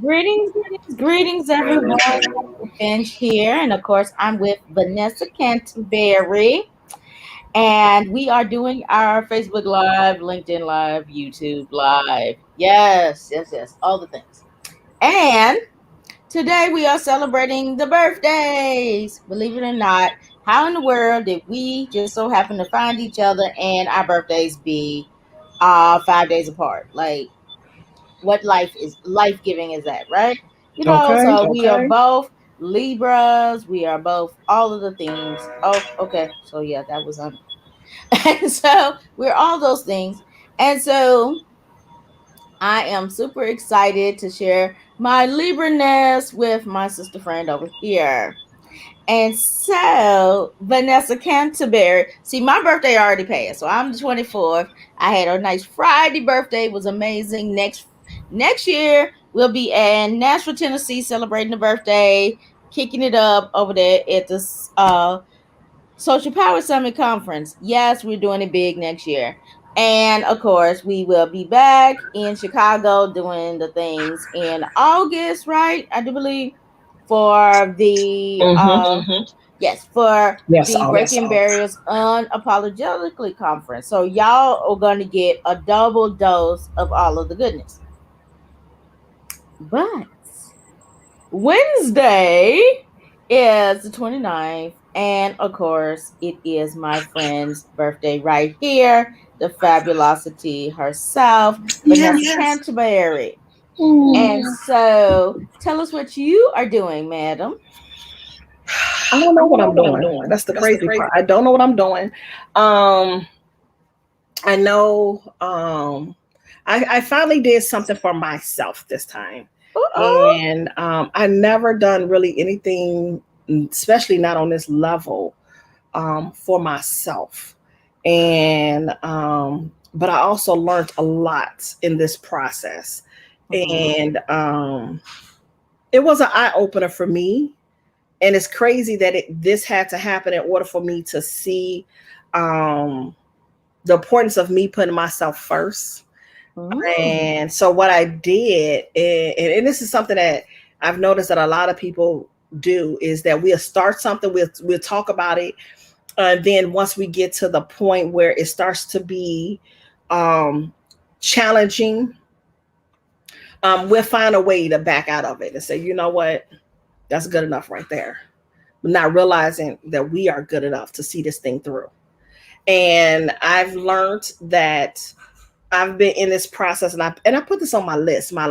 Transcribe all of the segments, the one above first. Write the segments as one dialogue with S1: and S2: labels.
S1: Greetings, everyone. Finch here, and of course, I'm with Vanessa Canteberry, and we are doing our Facebook Live, LinkedIn Live, YouTube Live. Yes, all the things. And today we are celebrating the birthdays. Believe it or not, how in the world did we just so happen to find each other and our birthdays be 5 days apart? Like, what life giving is that, right?
S2: Okay.
S1: So we are both Libras, we are both all of the things. Oh, okay. So yeah, that was on. And so we're all those things. And so I am super excited to share my Libra-ness with my sister friend over here. And so, Vanessa Canteberry, see, my birthday already passed, so I'm the 24th. I had a nice Friday birthday, it was amazing. Next year, we'll be in Nashville, Tennessee, celebrating the birthday, kicking it up over there at the Social Power Summit Conference. Yes, we're doing it big next year. And of course, we will be back in Chicago doing the things in August, right? I do believe for the yes, for
S2: Yes,
S1: the
S2: August.
S1: Breaking Barriers Unapologetically conference. So y'all are going to get a double dose of all of the goodness. But Wednesday is the 29th, and of course, it is my friend's birthday right here, the fabulosity herself, Vanessa Canterbury. And so, tell us what you are doing, madam.
S2: I don't know what I'm doing. That's the crazy part. I don't know what I'm doing. Um, I know I finally did something for myself this time.
S1: Uh-oh.
S2: And I never done really anything, especially not on this level, for myself. And but I also learned a lot in this process. And it was an eye opener for me. And it's crazy that this had to happen in order for me to see um, the importance of me putting myself first. And so what I did, and this is something that I've noticed that a lot of people do, is that we'll start something, we'll talk about it, and then once we get to the point where it starts to be um, challenging, we'll find a way to back out of it and say, you know what, that's good enough right there. Not realizing that we are good enough to see this thing through. And I've learned that I've been in this process, and I put this on my list. My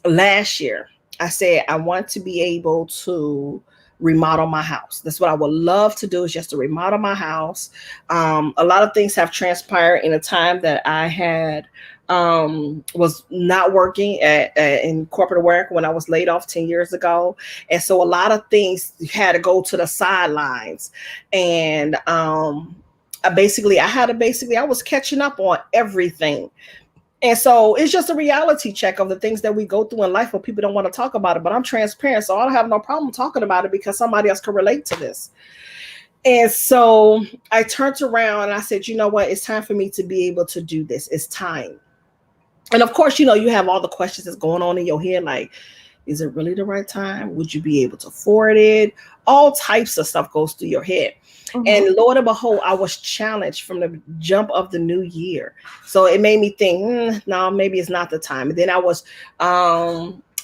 S2: last year, I said I want to be able to remodel my house. That's what I would love to do, is just to remodel my house. A lot of things have transpired in a time that I had was not working in corporate work when I was laid off 10 years ago. And so a lot of things had to go to the sidelines. And I was catching up on everything. And so it's just a reality check of the things that we go through in life, but people don't want to talk about it. But I'm transparent, so I don't have no problem talking about it because somebody else can relate to this. And so I turned around and I said, you know what? It's time for me to be able to do this. It's time. And of course, you have all the questions that's going on in your head, like, is it really the right time? Would you be able to afford it? All types of stuff goes through your head. And Lord and behold, I was challenged from the jump of the new year. So it made me think, no, maybe it's not the time. And then I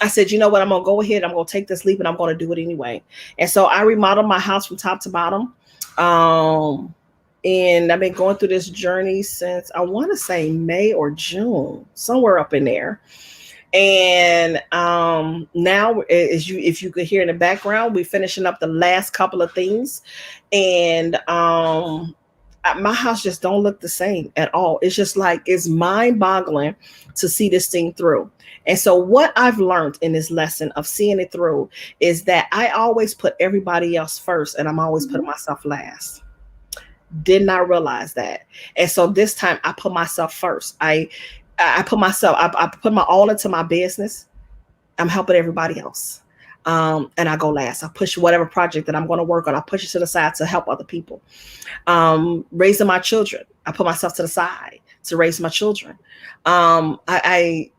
S2: said, you know what? I'm going to go ahead. I'm going to take this leap and I'm going to do it anyway. And so I remodeled my house from top to bottom. And I've been going through this journey since, I want to say, May or June, somewhere up in there. And now, if you could hear in the background, we're finishing up the last couple of things. And my house just don't look the same at all. It's just like, it's mind boggling to see this thing through. And so what I've learned in this lesson of seeing it through is that I always put everybody else first, and I'm always putting myself last. Did not realize that. And so this time I put myself first. I put my all into my business. I'm helping everybody else. And I go last. I push whatever project that I'm going to work on. I push it to the side to help other people. Raising my children, I put myself to the side to raise my children. I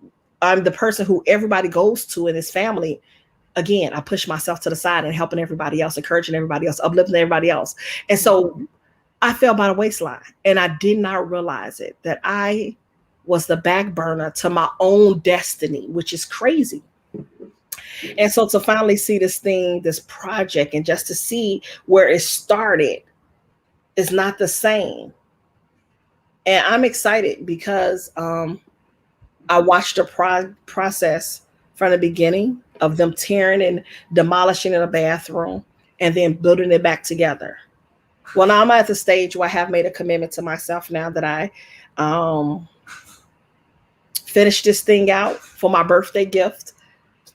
S2: I'm the person who everybody goes to in his family. Again, I push myself to the side and helping everybody else, encouraging everybody else, uplifting everybody else. And so
S1: Mhm.
S2: I fell by the waistline and I did not realize it that I was the back burner to my own destiny, which is crazy. And so to finally see this thing, this project, and just to see where it started is not the same. And I'm excited because I watched the process from the beginning of them tearing and demolishing in a bathroom and then building it back together. Well, now I'm at the stage where I have made a commitment to myself now that I um, finish this thing out for my birthday gift.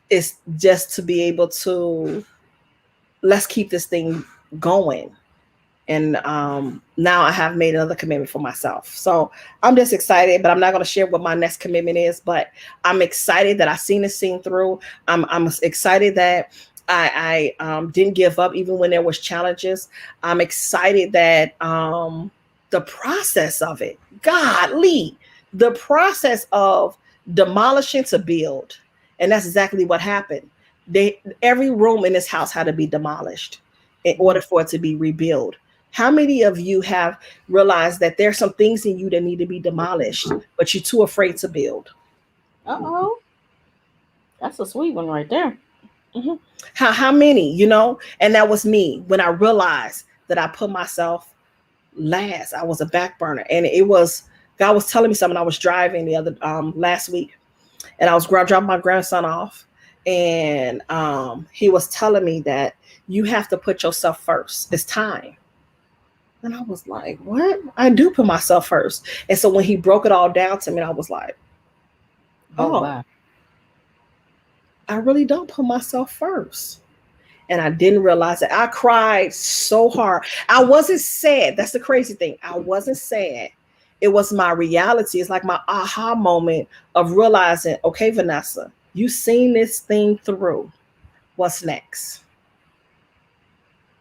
S2: It's just to be able to let's keep this thing going. And now I have made another commitment for myself. So I'm just excited, but I'm not going to share what my next commitment is. But I'm excited that I seen this scene through. I'm excited that I didn't give up even when there was challenges. I'm excited that the process of it, godly, the process of demolishing to build, and that's exactly what happened. Every room in this house had to be demolished in order for it to be rebuilt. How many of you have realized that there's some things in you that need to be demolished, but you're too afraid to build?
S1: Uh-oh. That's a sweet one right there.
S2: Mm-hmm. How many, you know? And that was me when I realized that I put myself last. I was a back burner, and it was God was telling me something. I was driving the other last week, and I was dropping my grandson off, and he was telling me that you have to put yourself first. It's time. And I was like, what? I do put myself first. And so when he broke it all down to me, I was like,
S1: Oh
S2: oh,
S1: wow.
S2: I really don't put myself first. And I didn't realize it. I cried so hard. I wasn't sad. That's the crazy thing. I wasn't sad. It was my reality. It's like my aha moment of realizing, okay, Vanessa, you seen this thing through. What's next?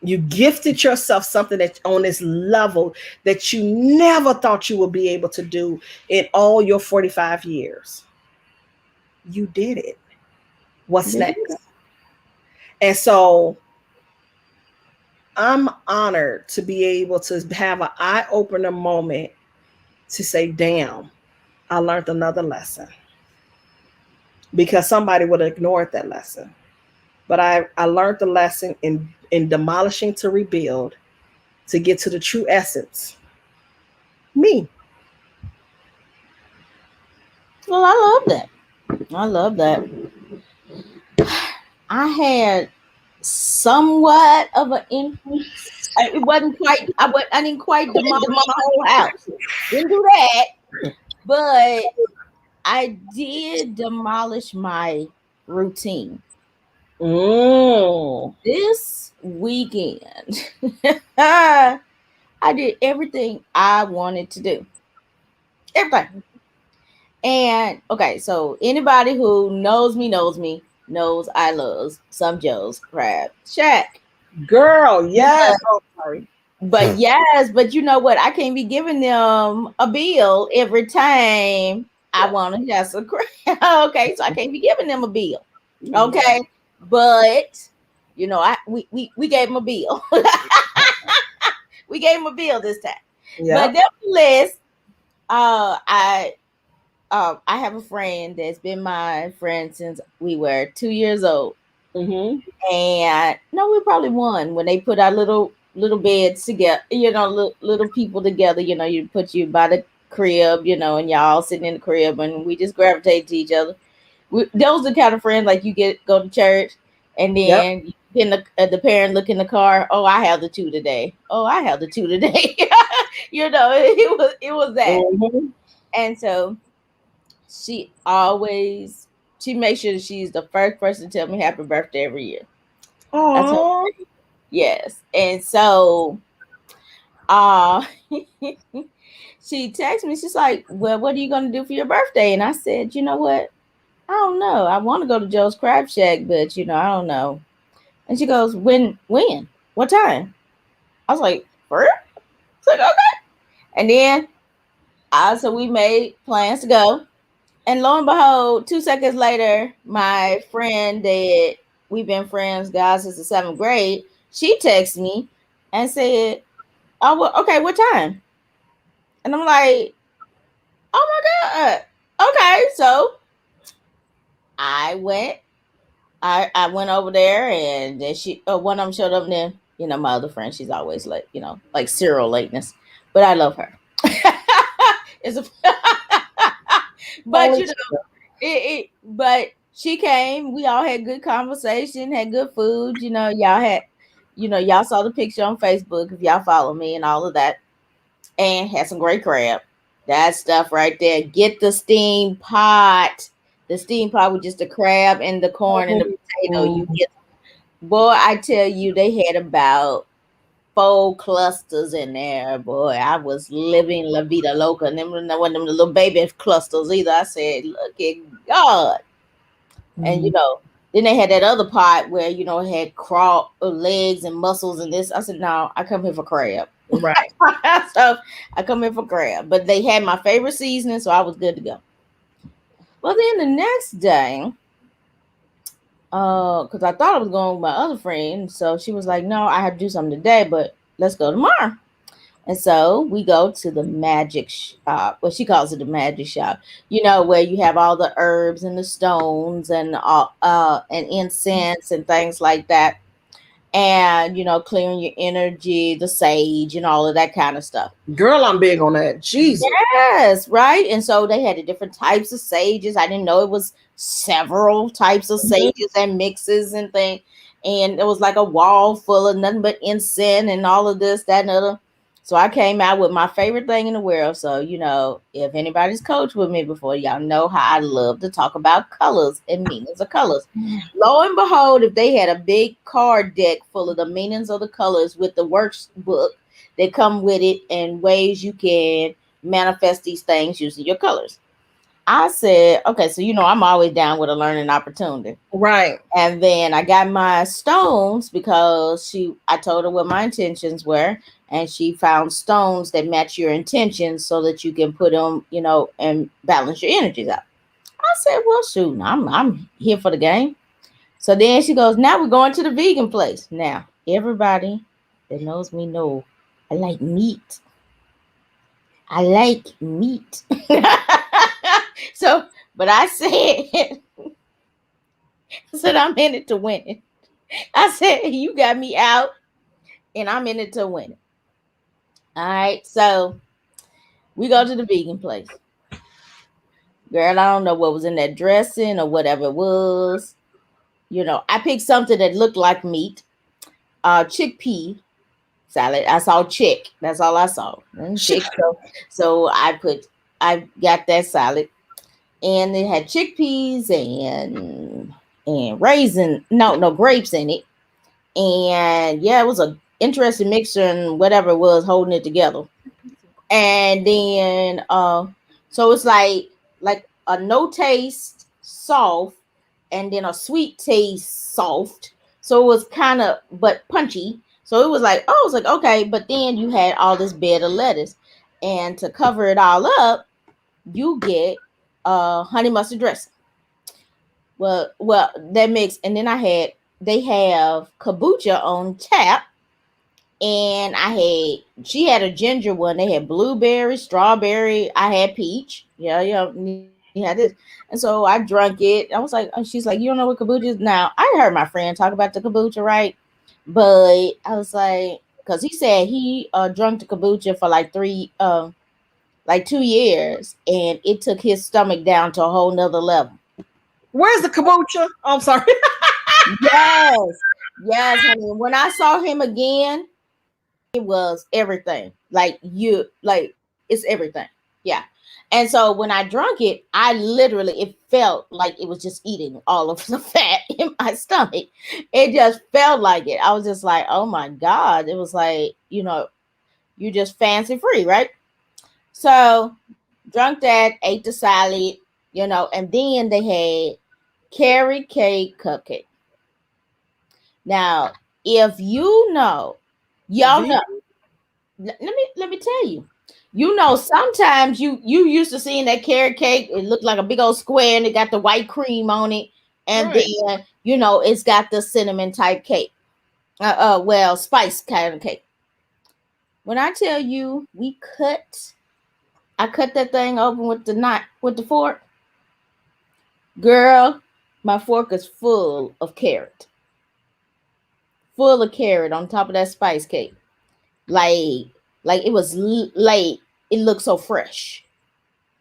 S2: You gifted yourself something that on this level that you never thought you would be able to do in all your 45 years. You did it. What's
S1: You did
S2: next? And so I'm honored to be able to have an eye opener moment to say, damn, I learned another lesson because somebody would have ignored that lesson. But I learned the lesson in demolishing to rebuild to get to the true essence. Me.
S1: Well, I love that. I love that. I had somewhat of an influence. It wasn't quite. I didn't quite demolish my whole house. Didn't do that, but I did demolish my routine
S2: Mm.
S1: this weekend. I did everything I wanted to do. Everything. And okay, so anybody who knows me knows I love some Joe's Crab Shack.
S2: Girl, yes.
S1: But,
S2: Oh, sorry.
S1: but yes, but you know what? I can't be giving them a bill every time I want to have some crab. Okay, so I can't be giving them a bill.
S2: Right.
S1: Okay, but we gave them a bill. We gave them a bill this time. But
S2: Yep.
S1: nevertheless, uh, I I have a friend that's been my friend since we were 2 years old,
S2: Mm-hmm.
S1: and no, we probably won when they put our little beds together. Little people together. You put you by the crib, and y'all sitting in the crib, and we just gravitate to each other. Those are the kind of friends like you go to church, and
S2: Yep.
S1: then in the parent look in the car. Oh, I have the two today. Oh, I have the two today. It was that,
S2: Mm-hmm.
S1: and so she makes sure that she's the first person to tell me happy birthday every year. That's her.
S2: Oh.
S1: Yes. And so uh she texted me, she's like, well, what are you gonna do for your birthday? And I said, you know what? I don't know. I want to go to Joe's Crab Shack, but I don't know. And she goes, when? What time? I was like, for real? It's like, okay. And then so we made plans to go. And lo and behold, 2 seconds later, my friend that we've been friends, guys, since the seventh grade, she texted me and said, "Oh, well, okay, what time?" And I'm like, "Oh my god, okay." So I went, I went over there, and then one of them showed up. And then my other friend, she's always late, like serial lateness, but I love her. It's a, but
S2: Only
S1: you know,
S2: two.
S1: but she came. We all had good conversation, had good food. Y'all saw the picture on Facebook if y'all follow me and all of that, and had some great crab. That stuff right there. Get the steam pot. The steam pot with just the crab and the corn and the potato. You
S2: Mm,
S1: get, boy, I tell you, they had about four clusters in there. Boy, I was living La Vida Loca. And them wasn't them little baby clusters either. I said, look at God. And
S2: mm,
S1: then they had that other pot where it had crawl legs and muscles and this. I said, no, I come here for crab.
S2: right.
S1: So I come here for crab. But they had my favorite seasoning, so I was good to go. Well, then the next day, because I thought I was going with my other friend, so she was like, no, I have to do something today, but let's go tomorrow. And so we go to the magic shop. Well, she calls it the magic shop. Where you have all the herbs and the stones and and incense and things like that. And clearing your energy, the sage and all of that kind of stuff.
S2: Girl, I'm big on that. Jesus.
S1: Yes, right. And so they had the different types of sages. I didn't know it was several types of
S2: Mhm.
S1: sages and mixes and things. And it was like a wall full of nothing but incense and all of this, that, and other. So I came out with my favorite thing in the world. So, if anybody's coached with me before, y'all know how I love to talk about colors and meanings of colors. Lo and behold, if they had a big card deck full of the meanings of the colors with the workbook that come with it and ways you can manifest these things using your colors. I said, okay, so I'm always down with a learning opportunity.
S2: Right.
S1: And then I got my stones because I told her what my intentions were, and she found stones that match your intentions so that you can put them, and balance your energies out. I said, well, shoot, I'm here for the game. So then she goes, now we're going to the vegan place. Now, everybody that knows me know I like meat. I like meat. So, but I said, I said, I'm in it to win it. I said, you got me out and I'm in it to win it. All right. So we go to the vegan place. Girl, I don't know what was in that dressing or whatever it was. I picked something that looked like meat, chickpea salad. I saw chick. That's all I saw. And chick. So I got that salad, and it had chickpeas and raisin. No grapes in it. And yeah, it was a interesting mixture and whatever it was holding it together. And then so it's like a no taste soft and then a sweet taste soft. So it was kind of but punchy. So it was like, oh, it's like okay, but then you had all this bed of lettuce. And to cover it all up, you get honey mustard dressing. Well, that mix, and then they have kombucha on tap, and she had a ginger one. They had blueberry, strawberry. I had peach. Yeah, yeah, you had this. And so I drank it. I was like, she's like, you don't know what kombucha is? Now I heard my friend talk about the kombucha, right? But I was because he said he drunk the kombucha for like 2 years, and it took his stomach down to a whole nother level.
S2: Where's the kombucha? I'm sorry.
S1: Yes, yes, honey. When I saw him again, it was everything. Like it's everything. Yeah. And so when I drank it, it felt like it was just eating all of the fat in my stomach. It just felt like it. I was just like, oh my God. It was like, you just fancy free, right? So drunk that, ate the salad, and then they had carrot cake cupcake. Now, if y'all know,
S2: Vegan.
S1: let me tell you. Sometimes you used to seeing that carrot cake. It looked like a big old square, and it got the white cream on it, and
S2: Right.
S1: then it's got the cinnamon type cake. Well, spice kind of cake. When I tell you, I cut that thing open with the knife with the fork, girl. My fork is full of carrot on top of that spice cake. Like, it was like it looked so fresh,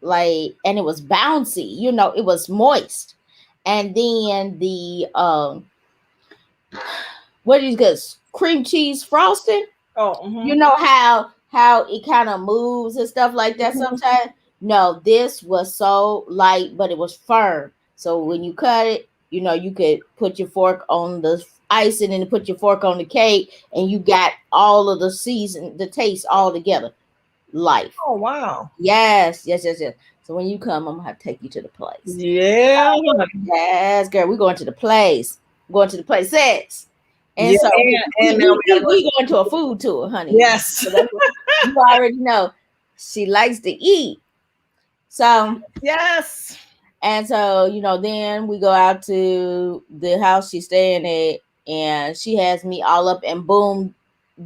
S1: and it was bouncy. It was moist, and then the what is this cream cheese frosting?
S2: Oh,
S1: You know how it kind of moves and stuff like that
S2: mhm.
S1: sometimes. No, this was so light, but it was firm. So when you cut it, you could put your fork on the icing and then put your fork on the cake, and you got all of the season, the taste all together. Life.
S2: Oh, wow.
S1: Yes, yes, yes, yes. So when you come, I'm gonna have to take you to the place.
S2: Yeah.
S1: Yes, girl, we're going to the place. We're going to the places. And
S2: Yeah.
S1: so
S2: And now we gotta go.
S1: we going to a food tour, honey.
S2: Yes.
S1: So that's what you already know. She likes to eat. So
S2: Yes.
S1: then we go out to the house she's staying at, and she has me all up and boom,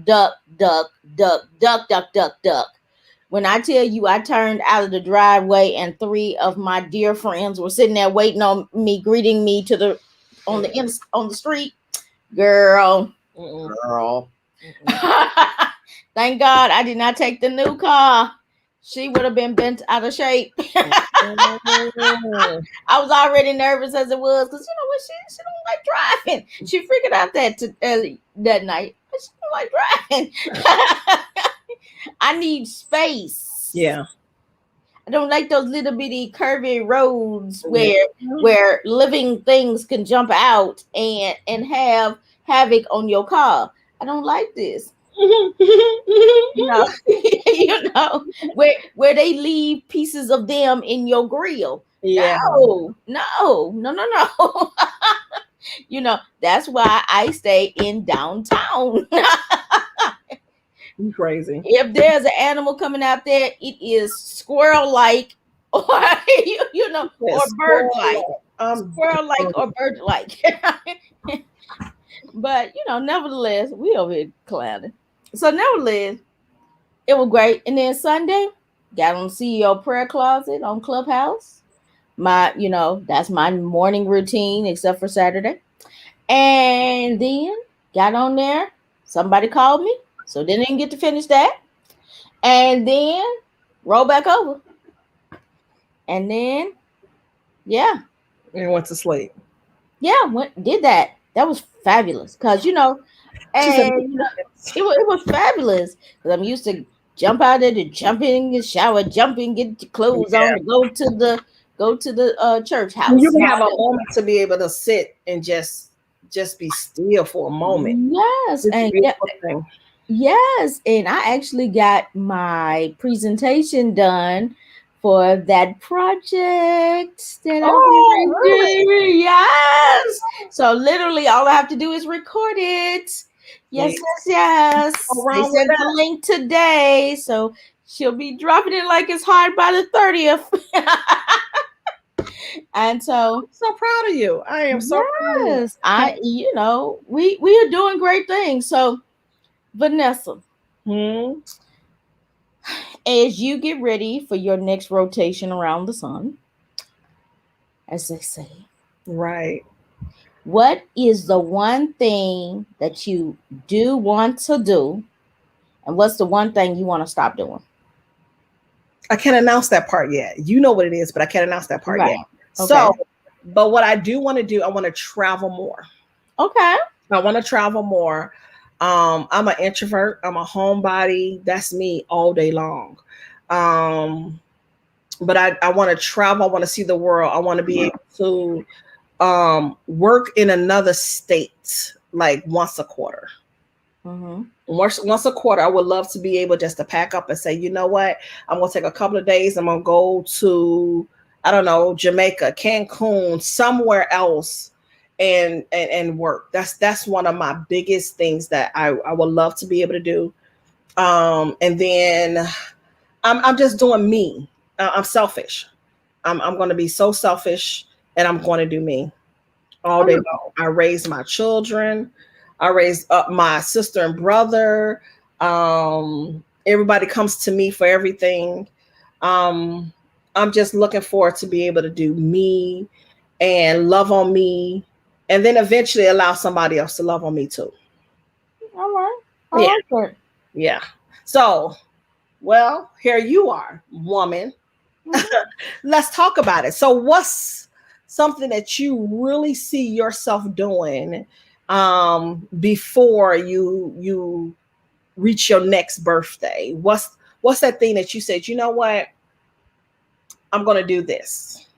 S1: duck, duck, duck, duck, duck, duck, duck. When I tell you, I turned out of the driveway and three of my dear friends were sitting there waiting on me, greeting me to the on the street. Girl,
S2: Mm-mm.
S1: girl.
S2: Mm-mm.
S1: Thank God I did not take the new car. She would have been bent out of shape.
S2: Mm-mm.
S1: I was already nervous as it was because what, she don't like driving. She figured out that night. She don't like driving. I need space.
S2: Yeah.
S1: I don't like those little bitty curvy roads
S2: Yeah.
S1: where living things can jump out and have havoc on your car. I don't like this. You know, where they leave pieces of them in your grill.
S2: Yeah.
S1: No, no, no, no, no. That's why I stay in downtown.
S2: You crazy.
S1: If there's an animal coming out there, it is squirrel like, or or
S2: Yes.
S1: bird like,
S2: I'm
S1: squirrel like or bird like. But nevertheless, we over here clowning. So nevertheless, it was great. And then Sunday, got on CEO prayer closet on Clubhouse. That's my morning routine, except for Saturday. And then got on there. Somebody called me, so didn't get to finish that. And then roll back over. And then, yeah,
S2: and went to sleep.
S1: yeah, did that. That was fabulous because
S2: She said,
S1: and it was fabulous because I'm used to jump out there to jump in, get shower, jump in, get your clothes on
S2: yeah.
S1: to go to the church
S2: And you
S1: house.
S2: can
S1: No,
S2: have a moment to be able to sit and just be still for a moment.
S1: yes,
S2: It's a
S1: and yeah,
S2: beautiful thing.
S1: yes, and I actually got my presentation done for that project that I
S2: Oh,
S1: want to
S2: really?
S1: do. Yes. So literally all I have to do is record it.
S2: Yeah.
S1: Yes, yes, yes.
S2: What's
S1: They
S2: wrong with
S1: sent the
S2: that?
S1: link today. So she'll be dropping it like it's hot by the 30th. And so
S2: I'm so proud of you. I am so proud of you.
S1: yes, we are doing great things. So Vanessa,
S2: Hmm.
S1: as you get ready for your next rotation around the sun, as they say,
S2: Right.
S1: what is the one thing that you do want to do, and what's the one thing you want to stop doing?
S2: I can't announce that part yet. You know what it is, but I can't announce that part yet.
S1: Right. Okay.
S2: So, but what I do want to do, I want to travel more.
S1: Okay.
S2: I want to travel more. I'm an introvert. I'm a homebody. That's me all day long. Um, but I want to travel. I want to see the world. I want to be able to work in another state like once a quarter.
S1: Mm-hmm.
S2: Once a quarter, I would love to be able just to pack up and say, you know what, I'm gonna take a couple of days. I'm gonna go to, I don't know, Jamaica, Cancun, somewhere else, and work. That's one of my biggest things that I would love to be able to do. And then I'm just doing me. I'm selfish. I'm going to be so selfish, and I'm going to do me all day
S1: Wonderful.
S2: long. I raised my children. I raised up my sister and brother. Everybody comes to me for everything. Um, I'm just looking forward to be able to do me and love on me, and then eventually allow somebody else to love on me too.
S1: All right. I
S2: Yeah,
S1: like that.
S2: yeah. So, well, here you are, woman.
S1: Mhm.
S2: Let's talk about it. So, what's something that you really see yourself doing before you reach your next birthday? What's that thing that you said, you know what, I'm gonna do this,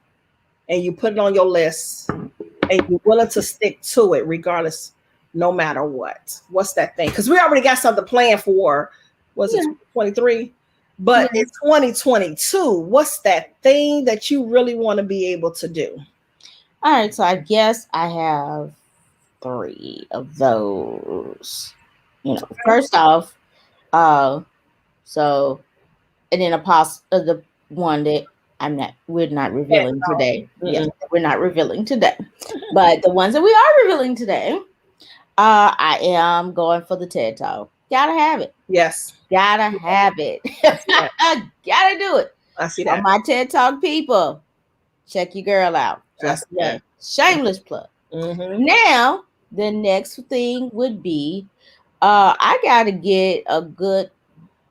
S2: and you put it on your list, and you're willing to stick to it regardless, no matter what? What's that thing? Because we already got something planned for, was it
S1: Yeah.
S2: 23? But
S1: Yeah.
S2: in 2022, what's that thing that you really want to be able to do?
S1: All right. So I guess I have three of those. First off, uh, so and then the one that we're not
S2: Yeah,
S1: revealing today.
S2: no.
S1: Yes,
S2: Mm-mm.
S1: we're not revealing today. But the ones that we are revealing today, I am going for the TED Talk. Gotta have it.
S2: Yes,
S1: Gotta have it.
S2: I see that.
S1: Gotta do it.
S2: I see
S1: All
S2: that.
S1: my TED Talk people, check your girl out.
S2: I
S1: Just
S2: see that.
S1: a shameless plug.
S2: Mm-hmm.
S1: Now, the next thing would be I gotta get a good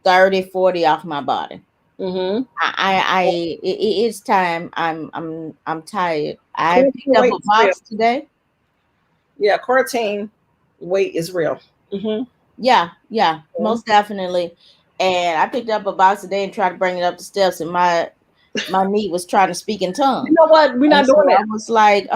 S1: 30, 40 off my body.
S2: Mm-hmm.
S1: It's time. I'm tired. I
S2: Quarantine
S1: picked up
S2: weight
S1: a
S2: is real.
S1: box today.
S2: Yeah, quarantine weight is real. Mm-hmm.
S1: Yeah, yeah,
S2: Mm-hmm.
S1: most definitely. And I picked up a box today and tried to bring it up the steps, and my knee was trying to speak in
S2: You
S1: tongues.
S2: know what? We're
S1: And
S2: not
S1: so
S2: doing
S1: I was like,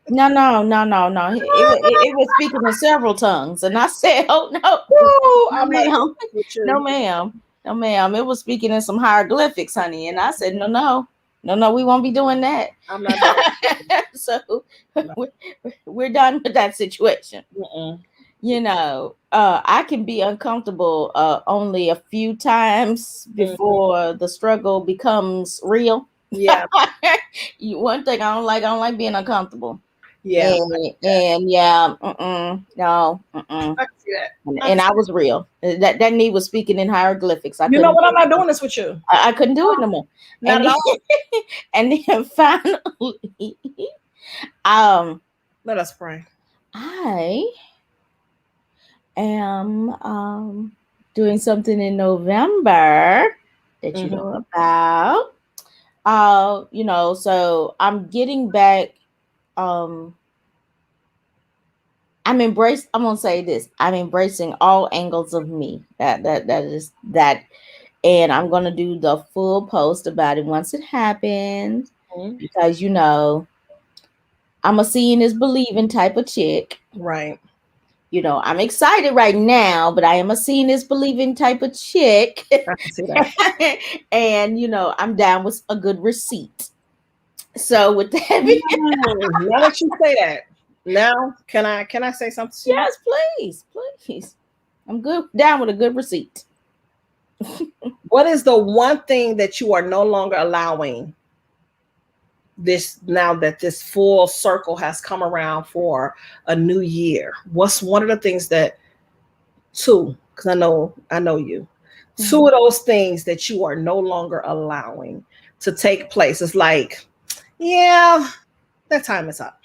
S1: no, no, no, no, no. It was speaking in several tongues, and I said, oh no,
S2: Woo,
S1: no,
S2: I'm not doing
S1: ma'am,
S2: this with
S1: no,
S2: you.
S1: ma'am, no, ma'am. It was speaking in some hieroglyphics, honey, and I said, no, no, no, no. We won't be doing that.
S2: I'm not doing
S1: So
S2: it.
S1: we're, we're done with that situation.
S2: Mm-mm.
S1: I can be uncomfortable only a few times
S2: Mm-hmm.
S1: before the struggle becomes real.
S2: Yeah,
S1: One thing I don't like being uncomfortable.
S2: yeah.
S1: And yeah, no,
S2: I can see that. I can
S1: and
S2: see
S1: I
S2: that.
S1: was real. That knee was speaking in hieroglyphics.
S2: You know what? I'm not doing this with you.
S1: I couldn't do it no more.
S2: Not
S1: And
S2: at
S1: then,
S2: all.
S1: and then finally, um,
S2: Let us pray.
S1: I am doing something in November that you
S2: Mm-hmm.
S1: know about. So I'm getting back. Um, I'm gonna say this. I'm embracing all angles of me. That is that, and I'm gonna do the full post about it once it happens
S2: Mm-hmm.
S1: because I'm a seeing is believing type of chick.
S2: Right.
S1: I'm excited right now, but I am a seeing is believing type of chick.
S2: I can see that.
S1: And I'm down with a good receipt. So with that being,
S2: Now that you say that, now can I say something to you?
S1: yes, please, please. I'm good down with a good receipt.
S2: What is the one thing that you are no longer allowing this, now that this full circle has come around for a new year? What's one of the things that, two, because I know you, two
S1: Mhm.
S2: of those things that you are no longer allowing to take place? It's like, yeah, that time is up.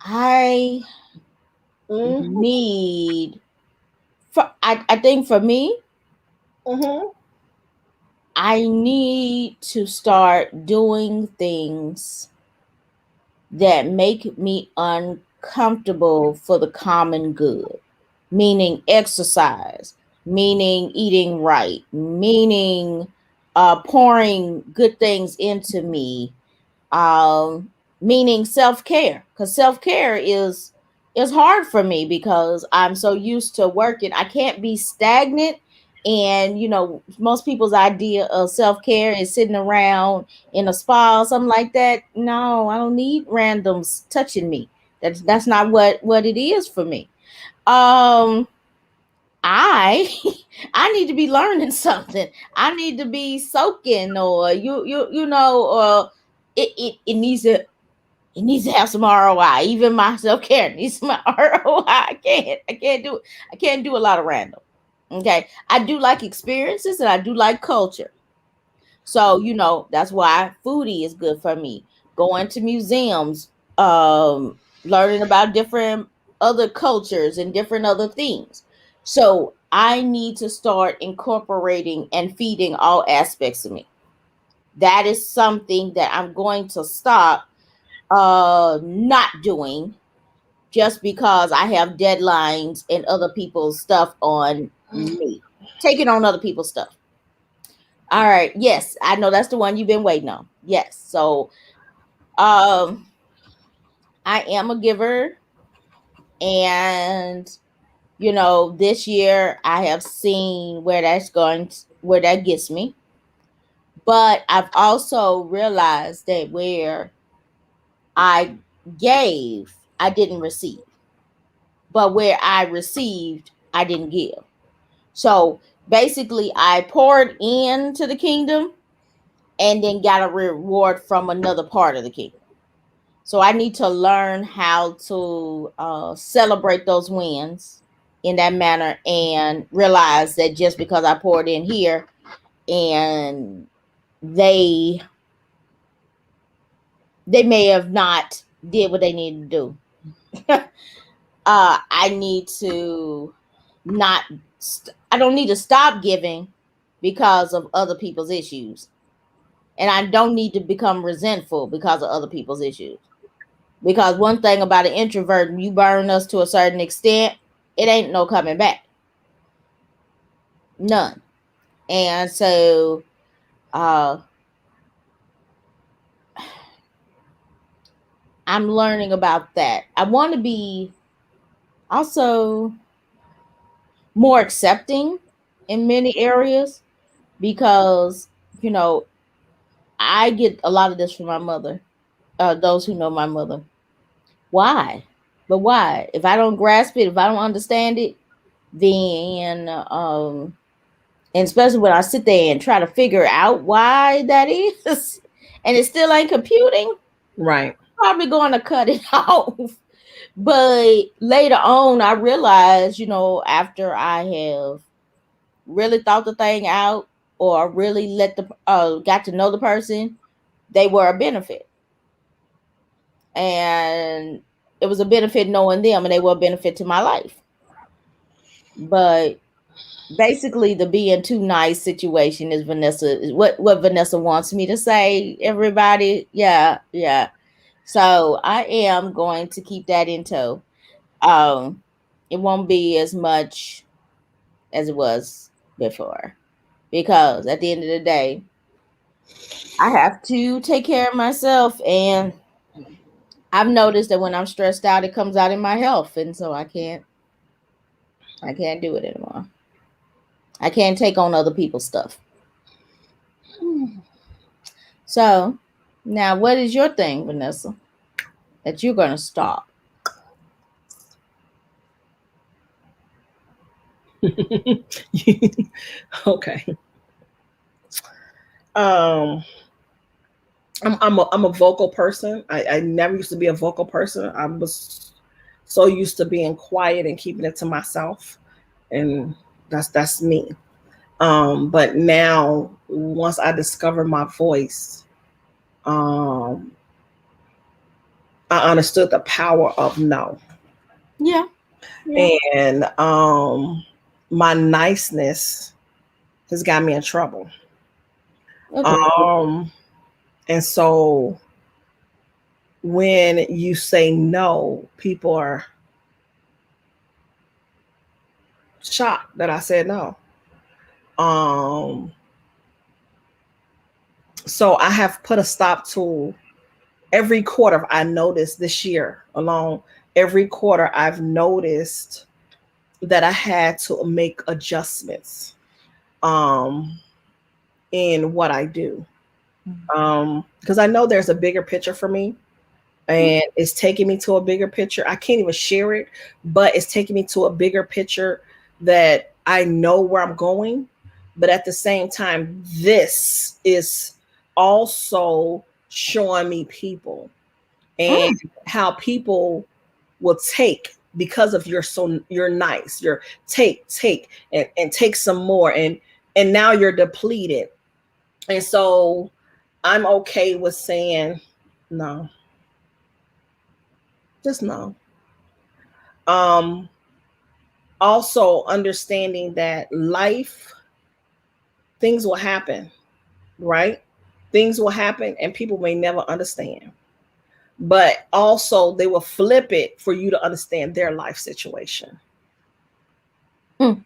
S1: I
S2: Mm-hmm.
S1: need I think for me,
S2: Mm-hmm.
S1: I need to start doing things that make me uncomfortable for the common good, meaning exercise, meaning eating right, meaning pouring good things into me, um, meaning self-care, because self-care is hard for me because I'm so used to working. I can't be stagnant And most people's idea of self-care is sitting around in a spa or something like that. No, I don't need randoms touching me. That's not what it is for me. um I I need to be learning something. I need to be soaking, or or it needs to, it needs to have some ROI. Even my self care needs some ROI. I can't do it. I can't do a lot of random. Okay, I do like experiences and I do like culture. So that's why foodie is good for me. Going to museums, learning about different other cultures and different other things. So I need to start incorporating and feeding all aspects of me. That is something that I'm going to stop not doing just because I have deadlines and other people's stuff on me. Taking on other people's stuff. All right. Yes, I know that's the one you've been waiting on. Yes. So, um, I am a giver, and this year I have seen where that's going, where that gets me. But I've also realized that where I gave, I didn't receive, but where I received, I didn't give. So basically, I poured into the kingdom and then got a reward from another part of the kingdom. So I need to learn how to celebrate those wins in that manner and realize that just because I poured in here and they they may have not did what they needed to do. I need to not. I don't need to stop giving because of other people's issues, and I don't need to become resentful because of other people's issues. Because one thing about an introvert, you burn us to a certain extent, it ain't no coming back. None. And so uh I'm learning about that. I want to be also more accepting in many areas because, you know, I get a lot of this from my mother. Those who know my mother. Why? But why? If I don't grasp it, if I don't understand it, then and especially when I sit there and try to figure out why that is, and it still ain't computing,
S2: Right.
S1: probably going to cut it off. But later on, I realized, after I have really thought the thing out or really got to know the person, they were a benefit, and it was a benefit knowing them, and they were a benefit to my life. But basically, the being too nice situation is Vanessa, is what Vanessa wants me to say. Everybody, yeah, yeah. So I am going to keep that in tow. Um, it won't be as much as it was before because at the end of the day, I have to take care of myself, and I've noticed that when I'm stressed out, it comes out in my health, and so I can't do it anymore. I can't take on other people's stuff. So now, what is your thing, Vanessa, that you're gonna stop?
S2: Okay. Um, I'm a vocal person. I never used to be a vocal person. I was so used to being quiet and keeping it to myself, and that's me. But now once I discovered my voice, um, I understood the power of no,
S1: Yeah, yeah.
S2: and my niceness has got me in trouble.
S1: Okay.
S2: Um, and so when you say no, people are shocked that I said no. Um, so I have put a stop to every quarter. I noticed this year alone, every quarter I've noticed that I had to make adjustments. um, in what I do.
S1: Mm-hmm.
S2: Because I know there's a bigger picture for me, and it's taking me to a bigger picture. I can't even share it, but it's taking me to a bigger picture that I know where I'm going. But at the same time, this is also showing me people and
S1: Mm.
S2: how people will take because of you're nice. You're take and take some more and now you're depleted. And so I'm okay with saying no, just no. Um, Also understanding that life, things will happen, right? Things will happen and people may never understand. But also they will flip it for you to understand their life situation.
S1: Mm.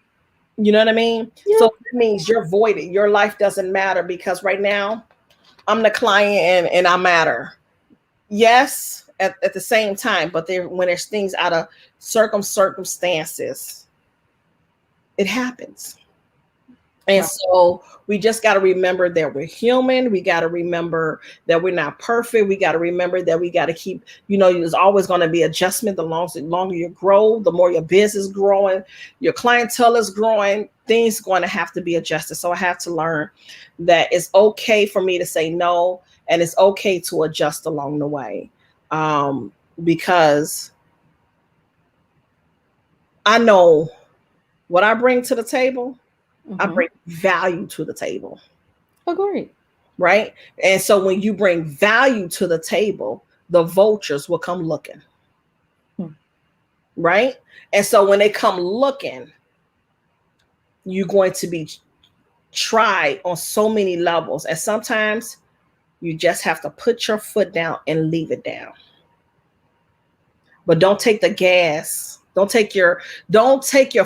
S2: You know what I mean? So
S1: Yeah.
S2: that means you're voided. Your life doesn't matter because right now I'm the client and I matter. Yes, at the same time, but there when there's things out of circumstances, it happens. And
S1: Right.
S2: so we just got to remember that we're human. We got to remember that we're not perfect. We got to remember that we got to keep, there's always going to be adjustment. The longer you grow, the more your business is growing, your clientele is growing, things going to have to be adjusted. So I have to learn that it's okay for me to say no, and it's okay to adjust along the way. Because I know what I bring to the table, I
S1: Mm-hmm.
S2: bring value to the table,
S1: Agreed.
S2: right? And so when you bring value to the table, the vultures will come looking,
S1: Mm.
S2: right? And so when they come looking, you're going to be tried on so many levels. And sometimes you just have to put your foot down and leave it down. But don't take the gas. Don't take your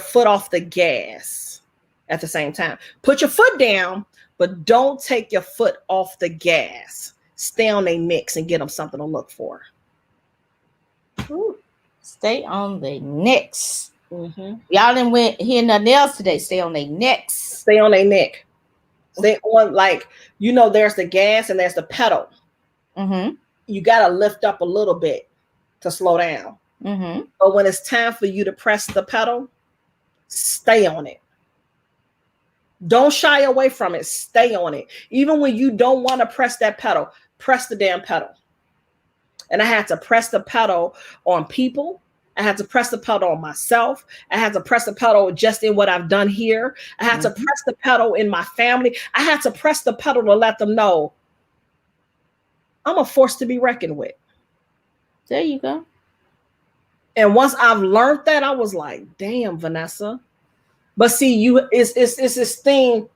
S2: foot off the gas at the same time. Put your foot down, but don't take your foot off the gas. Stay on their necks and get them something to look for.
S1: Ooh. Stay on their necks.
S2: Mm-hmm.
S1: Y'all didn't went hear nothing else today. Stay on their necks.
S2: Stay on their neck. Stay on, like, there's the gas and there's the pedal.
S1: Mm-hmm.
S2: You got to lift up a little bit to slow down.
S1: Mm-hmm.
S2: But when it's time for you to press the pedal, stay on it. Don't shy away from it. Stay on it. Even when you don't want to press that pedal, press the damn pedal. And I had to press the pedal on people. I had to press the pedal on myself. I had to press the pedal just in what I've done here. I had to
S1: Mm-hmm.
S2: press the pedal in my family. I had to press the pedal to let them know I'm a force to be reckoned with.
S1: There you go.
S2: And once I've learned that, I was like, damn, Vanessa. But see, it's this thing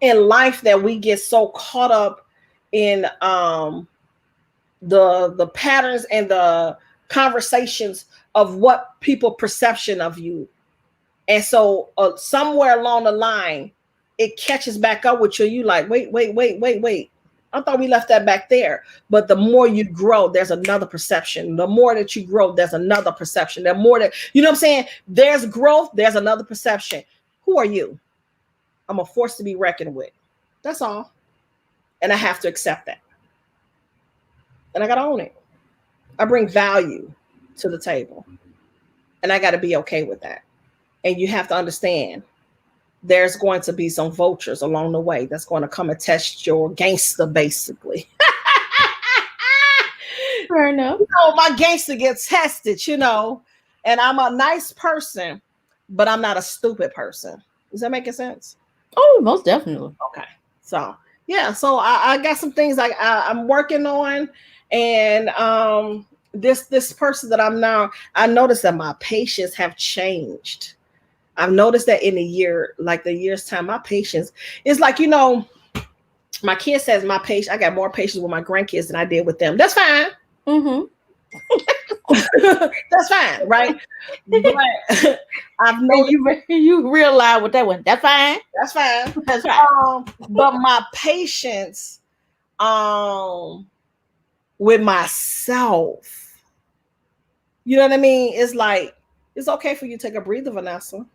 S2: in life that we get so caught up in the patterns and the conversations of what people perception of you. And so somewhere along the line, it catches back up with you. You like, wait. I thought we left that back there. But the more you grow, there's another perception. The more that you grow, there's another perception. The more that, you know what I'm saying? There's growth, there's another perception. Who are you? I'm a force to be reckoned with. That's all. And I have to accept that. And I got to own it. I bring value to the table. And I got to be okay with that. And you have to understand there's going to be some vultures along the way that's going to come and test your gangster, basically.
S1: Fair enough.
S2: My gangster gets tested. And I'm a nice person, but I'm not a stupid person. Is that making sense?
S1: Oh, most definitely.
S2: Okay. So, yeah. So I got some things I'm working on. And this person that I'm now, I noticed that my patience have changed. I've noticed that in a year, like the year's time, my patience is like, my kid says my patience, I got more patience with my grandkids than I did with them. That's fine.
S1: Mm-hmm.
S2: That's fine, right? But I've
S1: And
S2: noticed
S1: you realize what that one. That's fine.
S2: that's fine.
S1: That's right.
S2: But my patience um with myself, you know what I mean? It's like, it's okay for you to take a breather, Vanessa.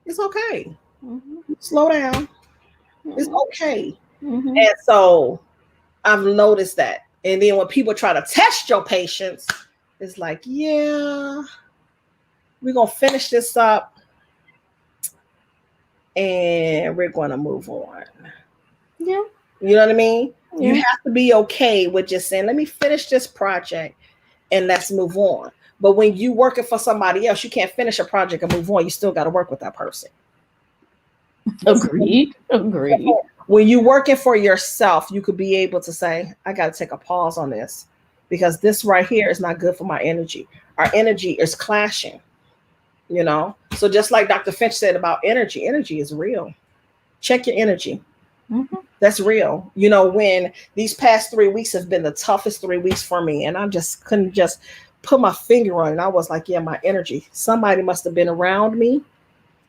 S2: It's okay.
S1: Mhm.
S2: Slow down. It's
S1: Mhm.
S2: okay.
S1: Mhm.
S2: And so I've noticed that. And then when people try to test your patience, it's like, yeah, we're gonna finish this up and we're gonna move on.
S1: Yeah.
S2: You know what I mean? You
S1: Yeah.
S2: have to be okay with just saying, let me finish this project and let's move on. But when you working for somebody else, you can't finish a project and move on. You still got to work with that person.
S1: Agreed. Agreed.
S2: When you working for yourself, you could be able to say, I got to take a pause on this because this right here is not good for my energy. Our energy is clashing, you know? So just like Dr. Finch said about energy, energy is real. Check your energy.
S1: Mhm.
S2: That's real. You know, when these past 3 weeks have been the toughest 3 weeks for me, and I just couldn't just put my finger on it. I was like, yeah, my energy. Somebody must have been around me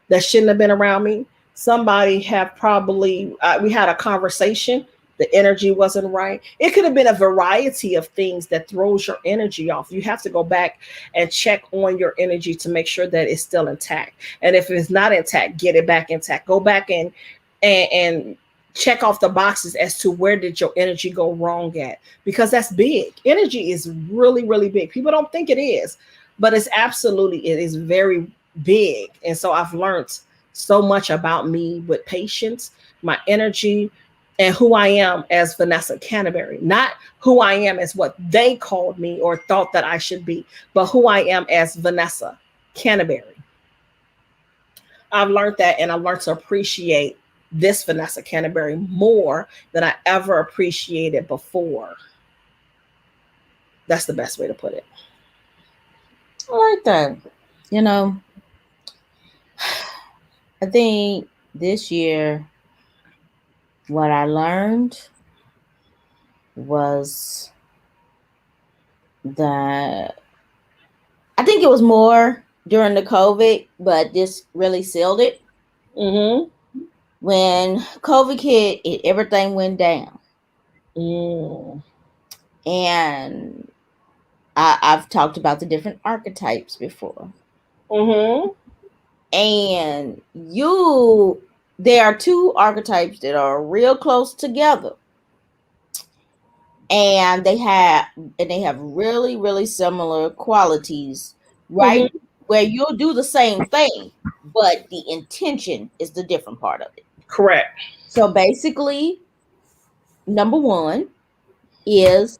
S2: that shouldn't have been around me. Somebody have probably we had a conversation. The energy wasn't right. It could have been a variety of things that throws your energy off. You have to go back and check on your energy to make sure that it's still intact. And if it's not intact, get it back intact. Go back and check off the boxes as to where did your energy go wrong at, because that's big. Energy is really really big. People don't think it is, but it's absolutely, it is very big. And so I've learned so much about me with patience, my energy, and who I am as Vanessa Canteberry. Not who I am as what they called me or thought that I should be, but who I am as Vanessa Canteberry. I've learned that, and I've learned to appreciate this Vanessa Canterbury more than I ever appreciated before. That's the best way to put it.
S1: I like that. You know, I think this year what I learned was that I think it was more during the COVID, but this really sealed it.
S2: Mm-hmm.
S1: When COVID hit, everything went down.
S2: Mm.
S1: And I've talked about the different archetypes before.
S2: Mm-hmm.
S1: And there are two archetypes that are real close together. And they have really, really similar qualities, right?
S2: Mm-hmm.
S1: Where you'll do the same thing, but the intention is the different part of it.
S2: Correct.
S1: So basically, number one is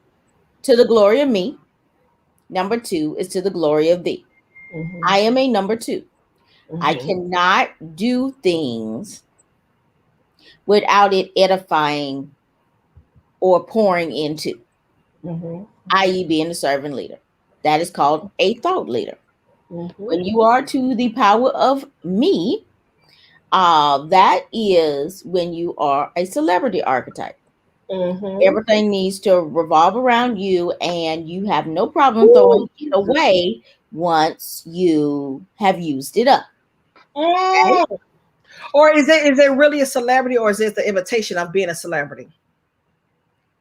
S1: to the glory of me. Number two is to the glory of thee. I
S2: Mm-hmm.
S1: am a number two. I
S2: Mm-hmm.
S1: cannot do things without it edifying or pouring into,
S2: Mm-hmm.
S1: i.e., being a servant leader. That is called a thought leader.
S2: Mm-hmm.
S1: When you are to the power of me, that is when you are a celebrity archetype.
S2: Mm-hmm.
S1: Everything needs to revolve around you, and you have no problem
S2: Ooh,
S1: throwing it
S2: Jesus.
S1: away once you have used it up. Okay?
S2: Mm. Or is it really a celebrity, or is it the imitation of being a celebrity?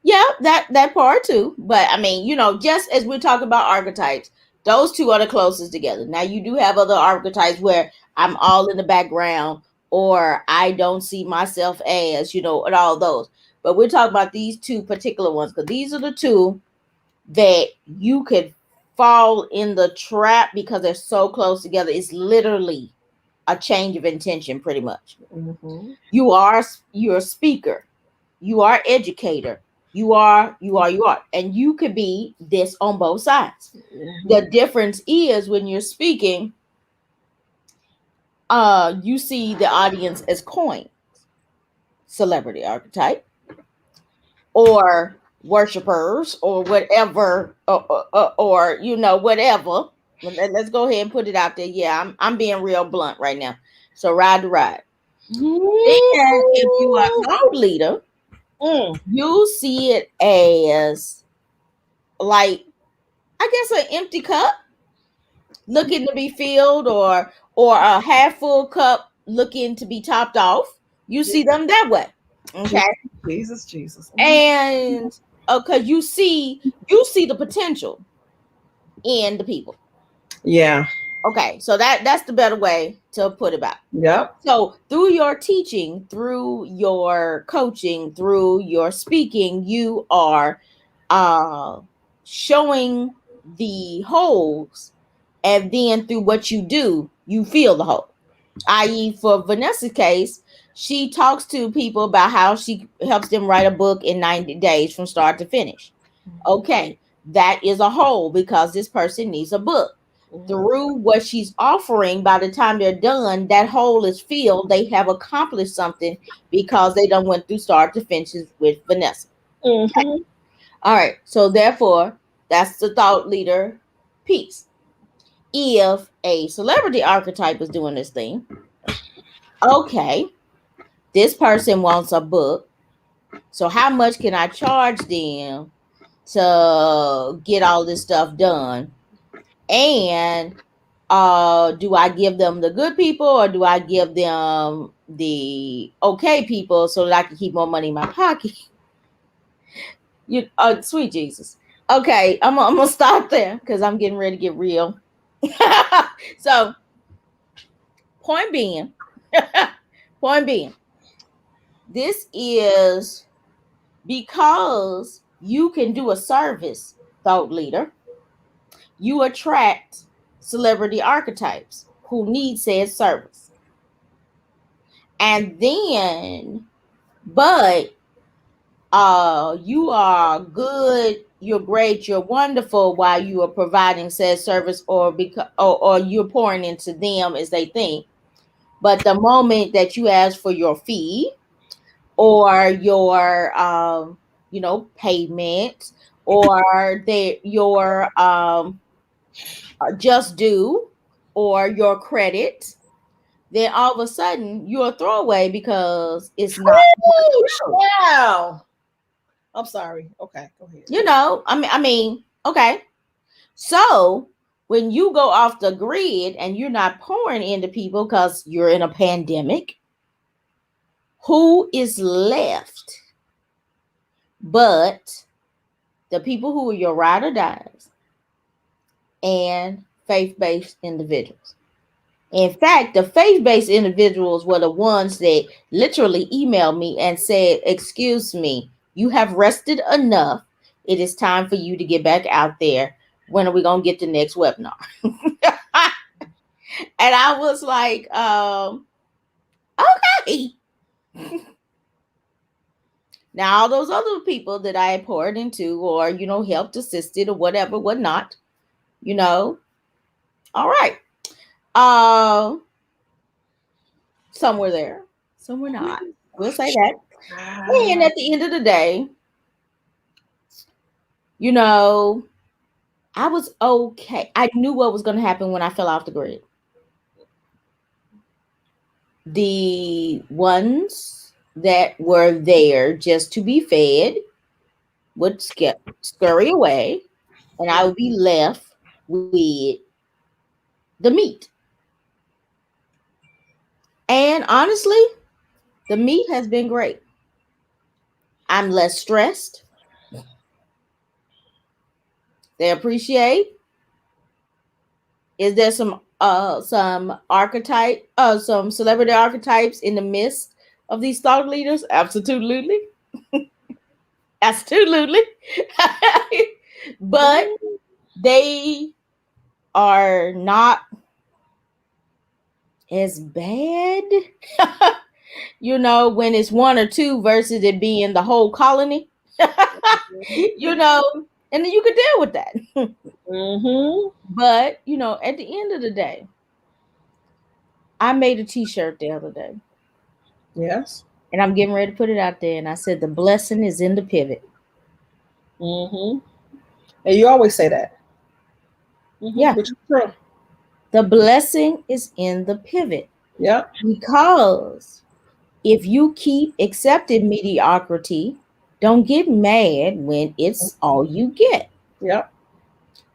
S1: Yeah, that part too. But I mean, just as we're talking about archetypes, those two are the closest together. Now you do have other archetypes where I'm all in the background, or I don't see myself as, and all those. But we're talking about these two particular ones because these are the two that you could fall in the trap because they're so close together. It's literally a change of intention, pretty much.
S2: Mm-hmm.
S1: You're a speaker, you are educator, you are, and you could be this on both sides. The
S2: Mm-hmm.
S1: difference is when you're speaking, you see the audience as coin, celebrity archetype, or worshipers, or whatever, or whatever. Let's go ahead and put it out there. Yeah, I'm being real blunt right now. So ride the ride. Then if you are a thought leader,
S2: Mm.
S1: you see it as, like, I guess, an empty cup looking to be filled, or a half full cup looking to be topped off. You see them that way. Okay.
S2: Jesus, Jesus. Mm.
S1: And because you see the potential in the people.
S2: Yeah.
S1: Okay, so that's the better way to put it about.
S2: Yep.
S1: So through your teaching, through your coaching, through your speaking, you are uh showing the holes, and then through what you do, you fill the hole. I.e., for Vanessa's case, she talks to people about how she helps them write a book in 90 days from start to finish. Okay, that is a hole because this person needs a book.
S2: Mhm.
S1: Through what she's offering, by the time they're done, that hole is filled. They have accomplished something because they done went through start to finish with Vanessa.
S2: Mhm.
S1: All right, so therefore, that's the thought leader piece. If a celebrity archetype is doing this thing, okay, this person wants a book. So how much can I charge them to get all this stuff done? And do I give them the good people or do I give them the okay people so that I can keep more money in my pocket? You sweet Jesus. Okay, I'm gonna stop there because I'm getting ready to get real. So point being, point being, this is because you can do a service, thought leader. You attract celebrity archetypes who need said service. And then, but you are good, you're great, you're wonderful while you are providing said service, or because or you're pouring into them as they think. But the moment that you ask for your fee or your payment, or your just due, or your credit, then all of a sudden you're a throwaway because it's not
S2: Woo!
S1: true.
S2: Wow. I'm sorry. Okay, go ahead.
S1: I mean, okay. So when you go off the grid and you're not pouring into people because you're in a pandemic, who is left but the people who are your ride or dies and faith-based individuals? In fact, the faith-based individuals were the ones that literally emailed me and said, "Excuse me, you have rested enough. It is time for you to get back out there. When are we gonna get the next webinar?" And I was like, okay. Now all those other people that I poured into, or helped, assisted, or whatever, whatnot, you know, all right. Uh, some were there, some were not. We'll say that. And at the end of the day, you know, I was okay. I knew what was going to happen when I fell off the grid. The ones that were there just to be fed would scurry away, and I would be left with the meat. And honestly, the meat has been great. I'm less stressed. They appreciate. Is there some archetype some celebrity archetypes in the midst of these thought leaders? Absolutely. Absolutely. But they are not as bad. When it's one or two versus it being the whole colony. you know, and then you could deal with that.
S2: Mm-hmm.
S1: But, at the end of the day, I made a t-shirt the other day
S2: Yes.
S1: and I'm getting ready to put it out there. And I said, the blessing is in the pivot.
S2: Mm-hmm. And you always say that. Mm-hmm.
S1: Yeah.
S2: Which is true.
S1: The blessing is in the pivot.
S2: Yep.
S1: Because if you keep accepting mediocrity, don't get mad when it's all you get.
S2: Yep.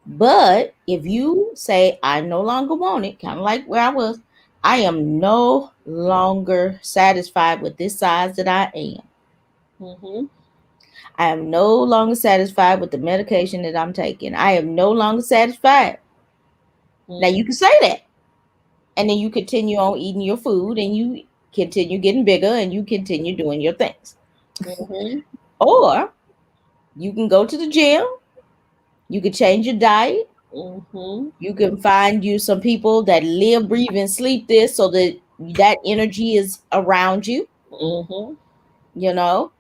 S1: But if you say, I no longer want it, kind of like where I was, I am no longer satisfied with this size that I am.
S2: Mm-hmm.
S1: I am no longer satisfied with the medication that I'm taking. I am no longer satisfied. Now you can say that, and then you continue on eating your food, and you continue getting bigger, and you continue doing your things.
S2: Mm-hmm.
S1: Or you can go to the gym, you can change your diet,
S2: Mm-hmm.
S1: you can find you some people that live, breathe, and sleep this so that that energy is around you.
S2: Mm-hmm.
S1: You know,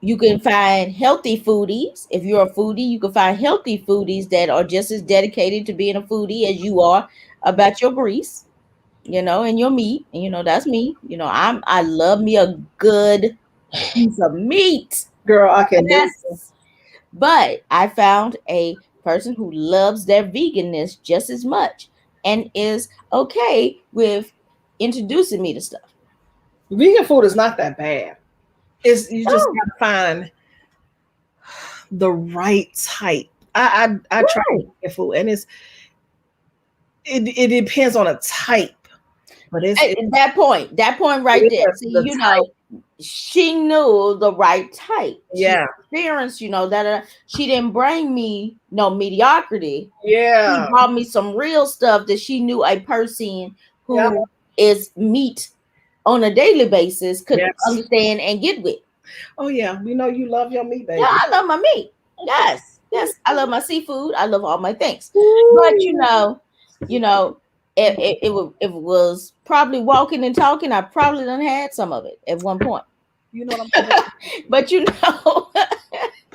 S1: you can find healthy foodies. If you're a foodie, you can find healthy foodies that are just as dedicated to being a foodie as you are about your grease, and your meat. And that's me. I love me a good piece of meat.
S2: Girl, I can do.
S1: Yes. But I found a person who loves their veganness just as much and is okay with introducing me to stuff.
S2: Vegan food is not that bad. It's you just
S1: Oh,
S2: gotta find the right type. I try
S1: right.
S2: vegan food, and it depends on a type, but
S1: At that point right
S2: it
S1: there.
S2: is
S1: See,
S2: the type.
S1: she knew the right type. She
S2: Yeah,
S1: experienced, that she didn't bring me no mediocrity. She
S2: yeah,
S1: brought me some real stuff that she knew a person
S2: yeah.
S1: who is meat on a daily basis could
S2: Yes.
S1: understand and get with.
S2: Oh yeah, we know you love your meat,
S1: Yeah,
S2: baby.
S1: I love my meat. Yes, yes, I love my seafood. I love all my things. But
S2: Ooh.
S1: you know, if it was probably walking and talking, I probably done had some of it at one point.
S2: You know what I'm gonna do?
S1: But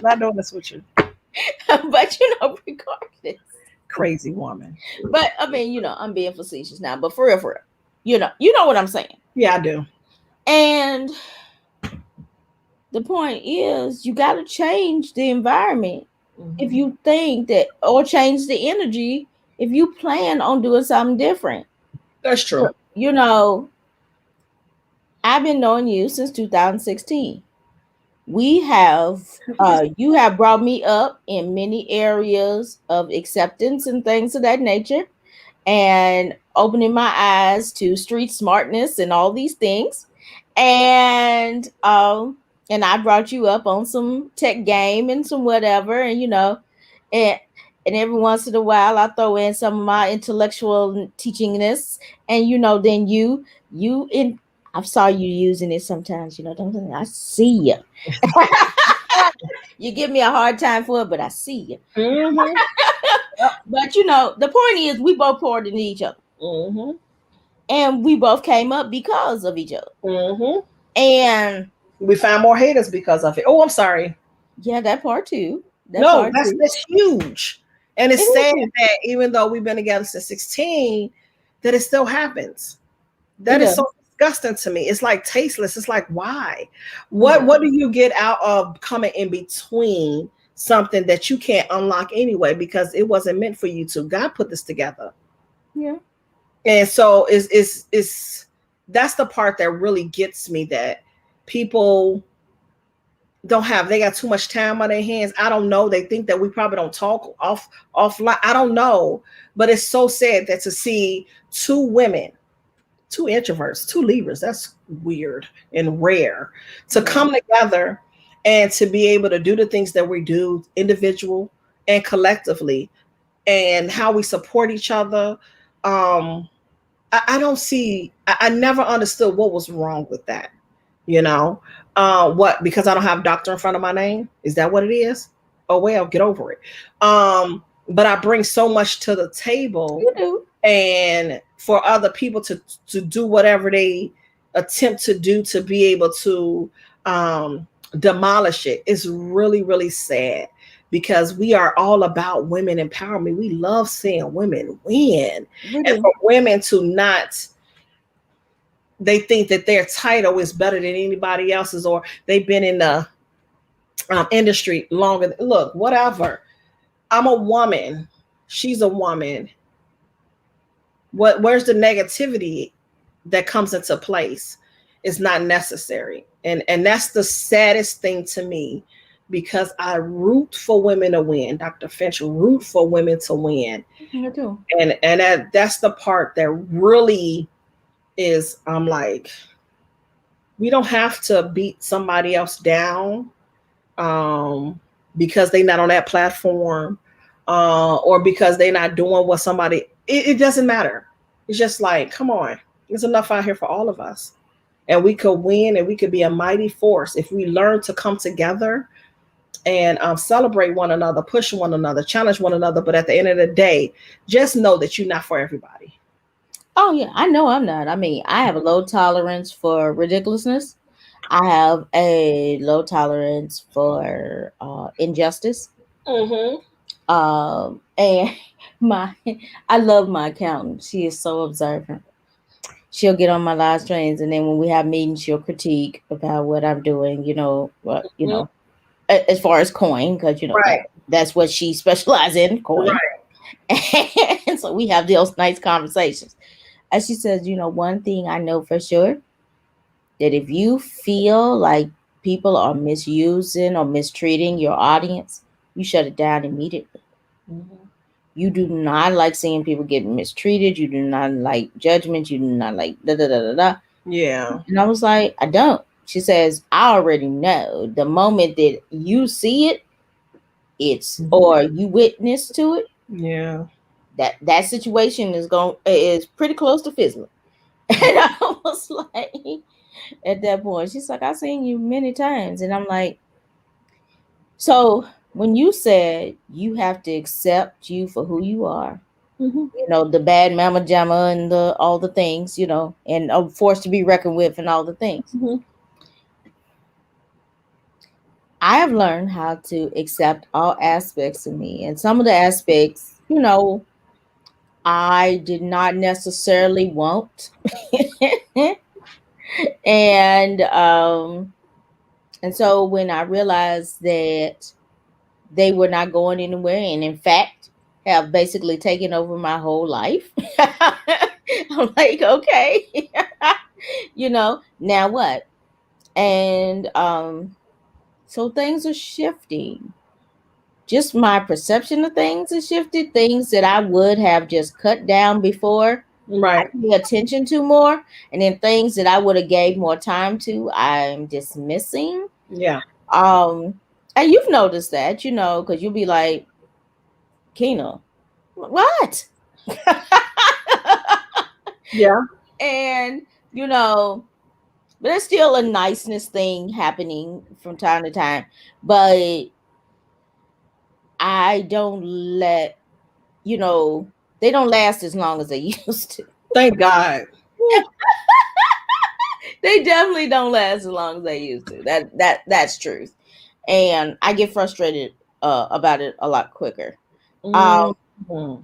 S2: Not doing this with you,
S1: regardless.
S2: crazy woman.
S1: But I mean, I'm being facetious now, but for real, you know what I'm saying.
S2: Yeah, I do.
S1: And the point is, you got to change the environment if
S2: Mhm.
S1: you think that, or change the energy if you plan on doing something different.
S2: That's true.
S1: You know, I've been knowing you since 2016. We have, you have brought me up in many areas of acceptance and things of that nature, and opening my eyes to street smartness and all these things. And I brought you up on some tech game and some whatever, and and every once in a while I throw in some of my intellectual teachingness, and then you in I saw you using it sometimes, don't I see you. You give me a hard time for it, but I see you.
S2: Mm-hmm. Yep.
S1: But the point is, we both poured into each other,
S2: Mm-hmm.
S1: and we both came up because of each other.
S2: Mm-hmm.
S1: And
S2: We find more haters because of it. Oh, I'm sorry.
S1: yeah, that part too. That
S2: No,
S1: part
S2: that's
S1: too.
S2: that's huge. And
S1: It
S2: it's sad
S1: is.
S2: that even though we've been together since 16, that it still happens.
S1: It
S2: That is
S1: does.
S2: so disgusting to me. It's like tasteless. It's like why?
S1: It
S2: What
S1: does.
S2: what do you get out of coming in between something that you can't unlock anyway because it wasn't meant for you to? God put this together.
S1: Yeah.
S2: And so is that's the part that really gets me, that people don't have, they got too much time on their hands. I don't know, they think that we probably don't talk offline. I don't know, but it's so sad that to see two women, two introverts, two Libras, that's weird and rare, to
S1: Yeah.
S2: come together and to be able to do the things that we do, individual and collectively, and how we support each other. um I don't see, I never understood what was wrong with that, you know. What, because I don't have doctor in front of my name, is that what it is? Oh well, get over it. But I bring so much to the table,
S1: You do.
S2: and for other people to do whatever they attempt to do to be able to demolish it is really really sad, because we are all about women empowerment. We love seeing women win,
S1: We
S2: and
S1: do.
S2: for women to not, they think that their title is better than anybody else's, or they've been in the industry longer. Look, whatever. I'm a woman. She's a woman. Where's the negativity that comes into place? Is not necessary, and that's the saddest thing to me, because I root for women to win. Dr. Finch root for women to win,
S1: You do.
S2: and that's the part that really is, I'm like, we don't have to beat somebody else down, um, because they're not on that platform, or because they're not doing what somebody. it doesn't matter. It's just like, come on, there's enough out here for all of us. And we could win and we could be a mighty force if we learn to come together and celebrate one another, push one another, challenge one another. But at the end of the day, just know that you're not for everybody.
S1: Oh yeah, I know I'm not. I mean, I have a low tolerance for ridiculousness. I have a low tolerance for injustice.
S2: Mm-hmm.
S1: And my I love my accountant. She is so observant. She'll get on my live streams, and then when we have meetings, she'll critique about what I'm doing.
S2: Mm-hmm.
S1: As far as coin, because
S2: Right.
S1: that's what she specializes in, coin.
S2: Right.
S1: And so we have those nice conversations. And she says, one thing I know for sure, that if you feel like people are misusing or mistreating your audience, you shut it down immediately.
S2: Mm-hmm.
S1: You do not like seeing people get mistreated. You do not like judgment. You do not like da da da da da.
S2: Yeah.
S1: And I was like, I don't. She says, I already know the moment that you see it, it's
S2: Mm-hmm.
S1: or you witness to it,
S2: Yeah.
S1: that situation is pretty close to fizzling. And I was like, at that point, she's like, I've seen you many times. And I'm like, so when you said you have to accept you for who you are,
S2: Mm-hmm.
S1: the bad mama jamma and the all the things, and forced to be reckoned with and all the things.
S2: Mm-hmm.
S1: I have learned how to accept all aspects of me. And some of the aspects, I did not necessarily want. and and so when I realized that they were not going anywhere, and in fact have basically taken over my whole life, I'm like, okay, now what? And so things are shifting. Just my perception of things has shifted. Things that I would have just cut down before, I
S2: Right.
S1: pay attention to more, and then things that I would have gave more time to, I'm dismissing.
S2: Yeah.
S1: um and you've noticed that, because you'll be like, Kina, what?
S2: Yeah.
S1: And you know but there's still a niceness thing happening from time to time, but I don't let you know they don't last as long as they used to.
S2: Thank God. Woo.
S1: They definitely don't last as long as they used to. That's truth. And I get frustrated about it a lot quicker. um
S2: Mm-hmm.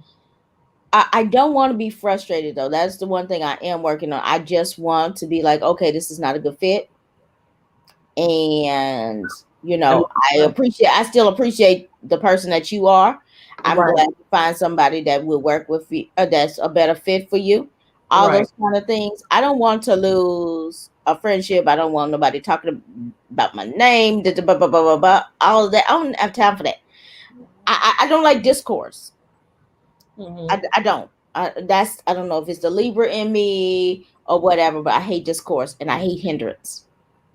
S1: I don't want to be frustrated though. That's the one thing I am working on. I just want to be like, okay, this is not a good fit. And
S2: And
S1: I still appreciate the person that you are. I'm
S2: right.
S1: glad to find somebody that will work with you, that's a better fit for you. All
S2: Right.
S1: those kind of things. I don't want to lose a friendship. I don't want nobody talking about my name, blah, blah, blah, blah, blah, all of that. I don't have time for that. I don't like discourse.
S2: Mm-hmm.
S1: I don't. I don't know if it's the Libra in me or whatever, but I hate discourse and I hate hindrance.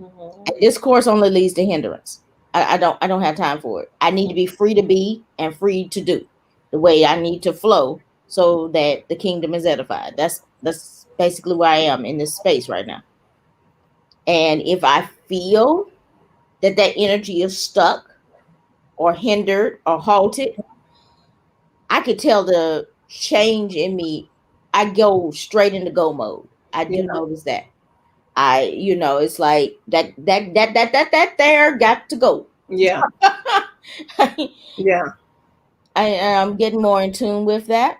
S2: Mm-hmm.
S1: And discourse only leads to hindrance. I don't have time for it. I need to be free to be and free to do the way I need to flow so that the kingdom is edified. That's basically where I am in this space right now. And if I feel that energy is stuck or hindered or halted, I could tell the change in me. I go straight into go mode. I
S2: Yeah.
S1: do notice that. It's like that there got to go.
S2: Yeah. Yeah.
S1: I'm getting more in tune with that,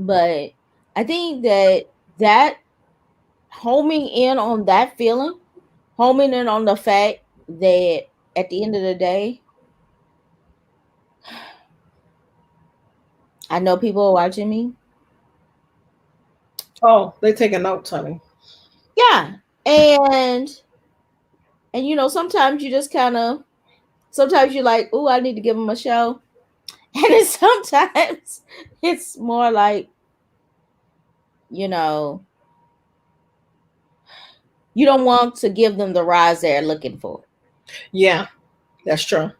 S1: but I think that homing in on that feeling, homing in on the fact that at the end of the day, I know people are watching me.
S2: Oh, they taking notes, honey.
S1: Yeah, and sometimes you just kind of sometimes you're like, oh, I need to give them a show, and then sometimes it's more like, you know you don't want to give them the rise they're looking for.
S2: Yeah, that's true.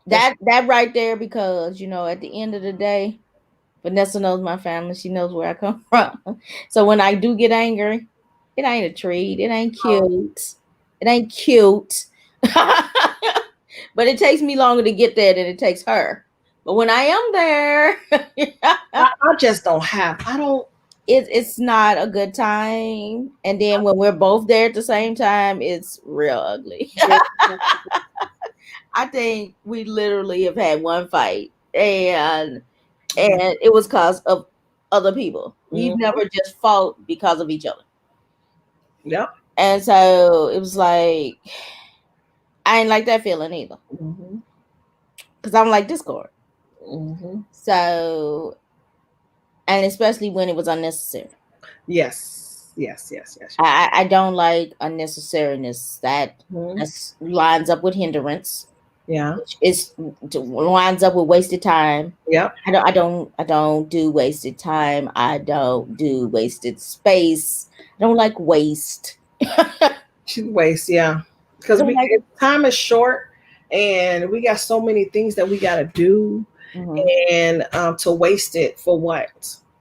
S2: That's
S1: That right there, because at the end of the day, Vanessa knows my family. She knows where I come from. So when I do get angry, it ain't a treat. It ain't cute. It ain't cute. But it takes me longer to get there than it takes her. But when I am there,
S2: I just don't have. I don't.
S1: it's not a good time. And then when we're both there at the same time, it's real ugly.
S2: Yeah.
S1: I think we literally have had one fight,
S2: Yeah.
S1: and it was because of other people. We've
S2: Mhm.
S1: never just fought because of each other.
S2: Yep.
S1: And so it was like I ain't like that feeling either.
S2: Mhm.
S1: Because I don't like discord.
S2: Mhm.
S1: So, and especially when it was unnecessary.
S2: Yes. Yes. Yes. Yes. Yes.
S1: I don't like unnecessariness.
S2: Mhm.
S1: That lines up with hindrance,
S2: Yeah.
S1: which is lines up with wasted time.
S2: Yep.
S1: I don't do wasted time. I don't do wasted space. I don't like waste.
S2: She wastes. Yeah.
S1: I
S2: Because
S1: don't
S2: we
S1: like.
S2: time is short, and we got so many things that we got to do,
S1: Mhm.
S2: and to waste it for what?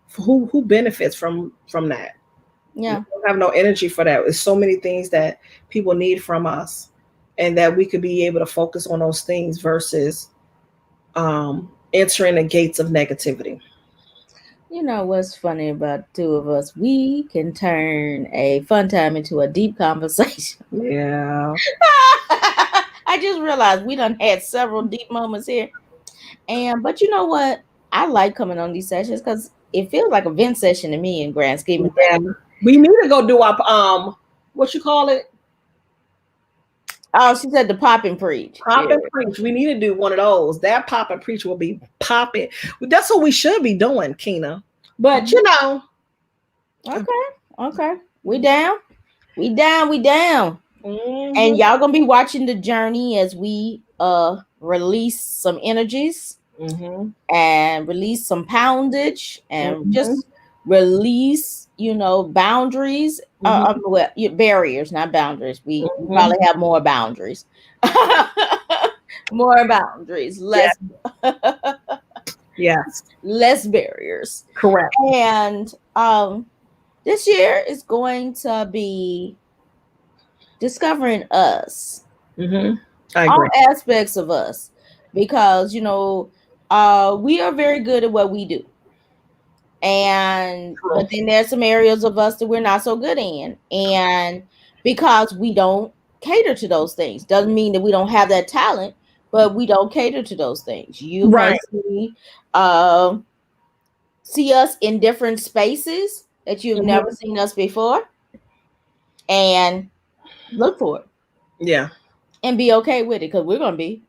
S2: For who benefits from that? We
S1: Yeah.
S2: don't have no energy for that. There's so many things that people need from us, and that we could be able to focus on those things versus entering the gates of negativity.
S1: You know what's funny about the two of us? We can turn a fun time into a deep conversation.
S2: Yeah.
S1: I just realized we done had several deep moments here. And but you know what? I like coming on these sessions because it feels like a vent session to me in grand scheme of
S2: Yeah.
S1: things.
S2: We need to go do our what you call it?
S1: Oh, she said the pop and preach.
S2: Pop
S1: Yeah.
S2: and preach. We need to do one of those. That pop and preach will be popping. That's what we should be doing, Kina. But
S1: Mhm. Okay. Okay. We down. We down. We down. And
S2: mhm,
S1: y'all gonna be watching the journey as we release some energies
S2: mhm,
S1: and release some poundage and
S2: mhm,
S1: just release, boundaries,
S2: mhm,
S1: well, barriers, not boundaries. We
S2: mhm.
S1: probably have more boundaries, more boundaries,
S2: Yeah. Yes.
S1: less barriers.
S2: Correct.
S1: And this year is going to be discovering us,
S2: Mhm. I
S1: all
S2: agree.
S1: aspects of us, because we are very good at what we do, and
S2: True.
S1: but then there's some areas of us that we're not so good in, and because we don't cater to those things doesn't mean that we don't have that talent, but we don't cater to those things. You may
S2: Right.
S1: um see us in different spaces that you've never
S2: Mhm.
S1: seen us before, and look for it
S2: Yeah.
S1: and be okay with it, because we're gonna be.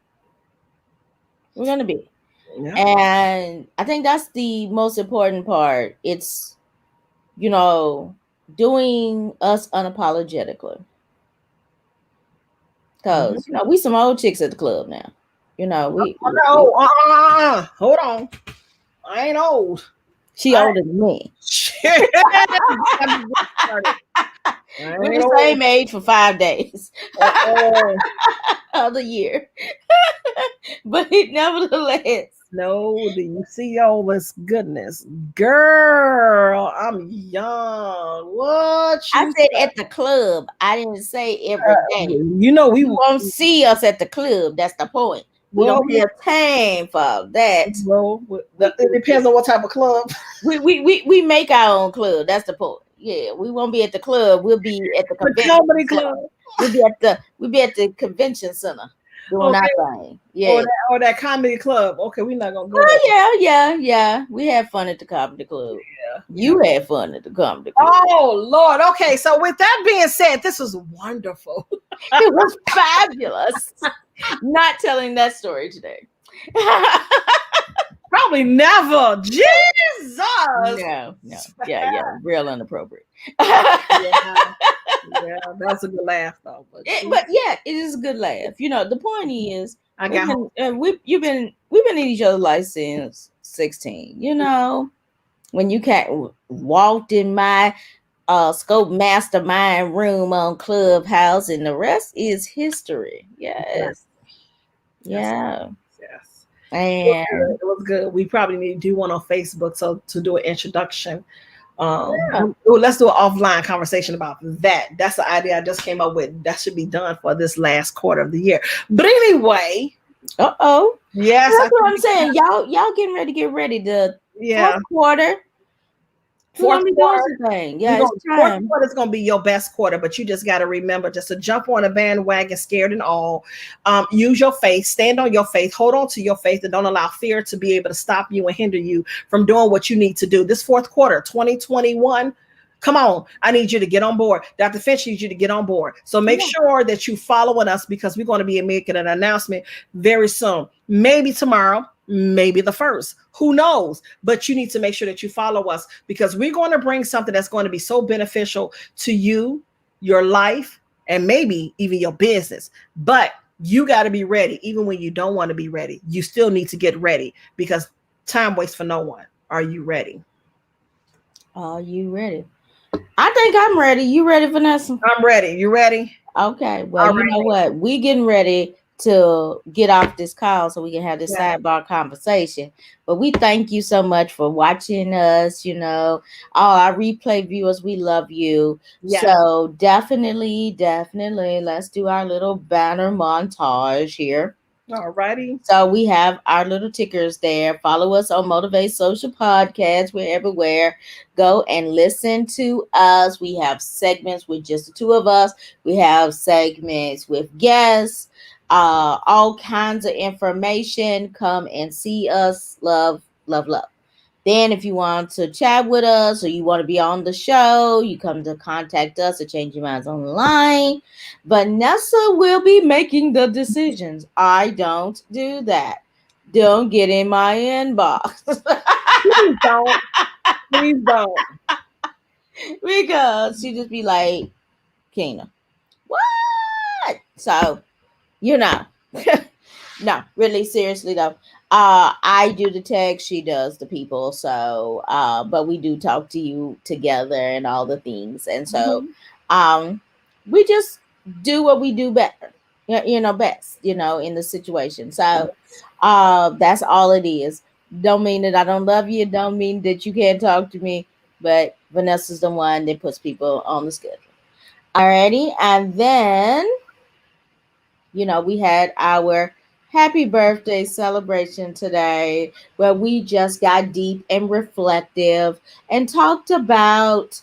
S2: Yeah.
S1: And I think that's the most important part. It's, you know, doing us unapologetically.
S2: Mhm.
S1: Because, we some old chicks at the club now. We
S2: No. Hold on. I ain't old.
S1: she
S2: I
S1: older than me.
S2: shit. I
S1: We're
S2: ain't
S1: the
S2: old.
S1: same age for 5 days
S2: Uh-uh.
S1: of the year. But nevertheless,
S2: No, do you see all this goodness? Girl, I'm young. What
S1: I
S2: you
S1: said
S2: say?
S1: at the club. I didn't say every day.
S2: You know we
S1: You won't see us at the club. That's the point. We
S2: well
S1: don't have time for that.
S2: it depends on what type of club.
S1: We make our own club. That's the point. Yeah, we won't be at the club. We'll be at the
S2: The
S1: convention
S2: comedy
S1: center.
S2: club.
S1: We'll be at the convention center doing
S2: Okay.
S1: our thing.
S2: Or
S1: Yeah.
S2: that comedy club. Okay, we're not gonna go there.
S1: Oh yeah, yeah, yeah. We had fun at the comedy club.
S2: Yeah.
S1: You had fun at the comedy club.
S2: Oh Lord. Okay, so with that being said, this was wonderful.
S1: It was fabulous. Not telling that story today.
S2: Probably never. Jesus.
S1: No, no. Yeah, yeah. Real inappropriate.
S2: Yeah, yeah, that's a good laugh though. But see,
S1: But yeah, it is a good laugh. The point is,
S2: I got home.
S1: we've been in each other's life since 16. When you walked in my scope mastermind room on Clubhouse, and the rest is history.
S2: Yes,
S1: Yes,
S2: yes,
S1: yeah.
S2: yes.
S1: And
S2: It was good. We probably need to do one on Facebook so to do an introduction.
S1: yeah.
S2: Let's do an offline conversation about that. That's the idea I just came up with. That should be done for this last quarter of the year. But anyway,
S1: Uh-oh.
S2: yes, I
S1: That's what
S2: think
S1: I'm saying. Y'all getting ready to get ready. The fourth
S2: yeah.
S1: quarter, we're
S2: Fourth
S1: gonna be doing
S2: quarter,
S1: some things.
S2: we're
S1: Yeah, it's
S2: going fourth
S1: time.
S2: quarter is going to be your best quarter, but you just got to remember just to jump on a bandwagon, scared and all. Use your faith, stand on your faith, hold on to your faith, and don't allow fear to be able to stop you and hinder you from doing what you need to do. This fourth quarter, 2021. Come on, I need you to get on board. Dr. Finch needs you to get on board. So make
S1: Yeah.
S2: sure that you following us because we're going to be making an announcement very soon. Maybe tomorrow, maybe the first. Who knows? But you need to make sure that you follow us because we're going to bring something that's going to be so beneficial to you, your life, and maybe even your business. But you got to be ready. Even when you don't want to be ready, you still need to get ready because time waits for no one. Are you ready?
S1: Are you ready? I think I'm ready. You ready, Vanessa?
S2: I'm ready. You ready?
S1: Okay. Well,
S2: All
S1: you know
S2: right.
S1: what? We getting ready to get off this call so we can have this
S2: Yeah.
S1: sidebar conversation. But we thank you so much for watching us. All our replay viewers, we love you.
S2: Yes.
S1: So definitely, let's do our little banner montage here.
S2: All righty.
S1: So we have our little tickers there. Follow us on Motivate Social Podcast. We're everywhere. Go and listen to us. We have segments with just the two of us. We have segments with guests. All kinds of information. Come and see us. Love, love, love. Then, if you want to chat with us or you want to be on the show, you come to contact us at Change Your Minds Online. Vanessa will be making the decisions. I don't do that. Don't get in my inbox
S2: Please don't. Please don't.
S1: because she just be like, Kina, what? So, you know. No, really, seriously though. I do the text, she does the people. So, but we do talk to you together and all the things. And so,
S2: Mhm.
S1: um, we just do what we do better, best, in the situation. So, that's all it is. Don't mean that I don't love you. Don't mean that you can't talk to me. But Vanessa's the one that puts people on the schedule. Alrighty, and then we had our happy birthday celebration today where we just got deep and reflective and talked about,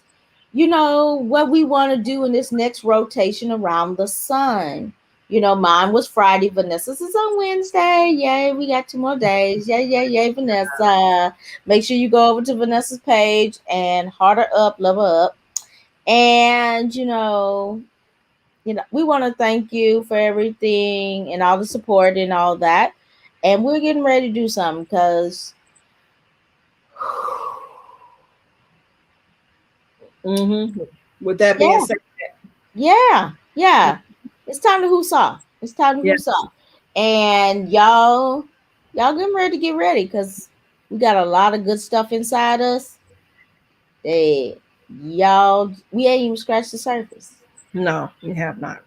S1: what we want to do in this next rotation around the sun. Mine was Friday. Vanessa's is on Wednesday. Yay, we got 2 more days. Yay, yay, yay, Vanessa. Make sure you go over to Vanessa's page and heart her up, love her up. And, we want to thank you for everything and all the support and all that. And we're getting ready to do something because,
S2: Mhm. With that being
S1: yeah,
S2: said,
S1: yeah, it's time to who's off. It's time to
S2: yeah.
S1: who's off. And y'all getting ready to get ready because we got a lot of good stuff inside us. That we ain't even scratched the surface.
S2: No, you have not.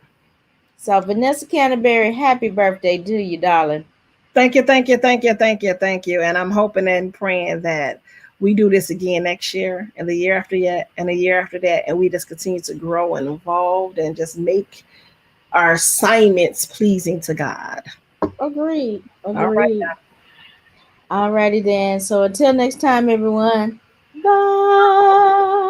S1: So, Vanessa Canteberry, happy birthday to you, darling.
S2: Thank you, thank you, thank you, thank you, thank you. And I'm hoping and praying that we do this again next year and the year after that and the year after that. And we just continue to grow and evolve and just make our assignments pleasing to God.
S1: Agreed.
S2: All right.
S1: Agreed. Alrighty then. So until next time, everyone. Bye.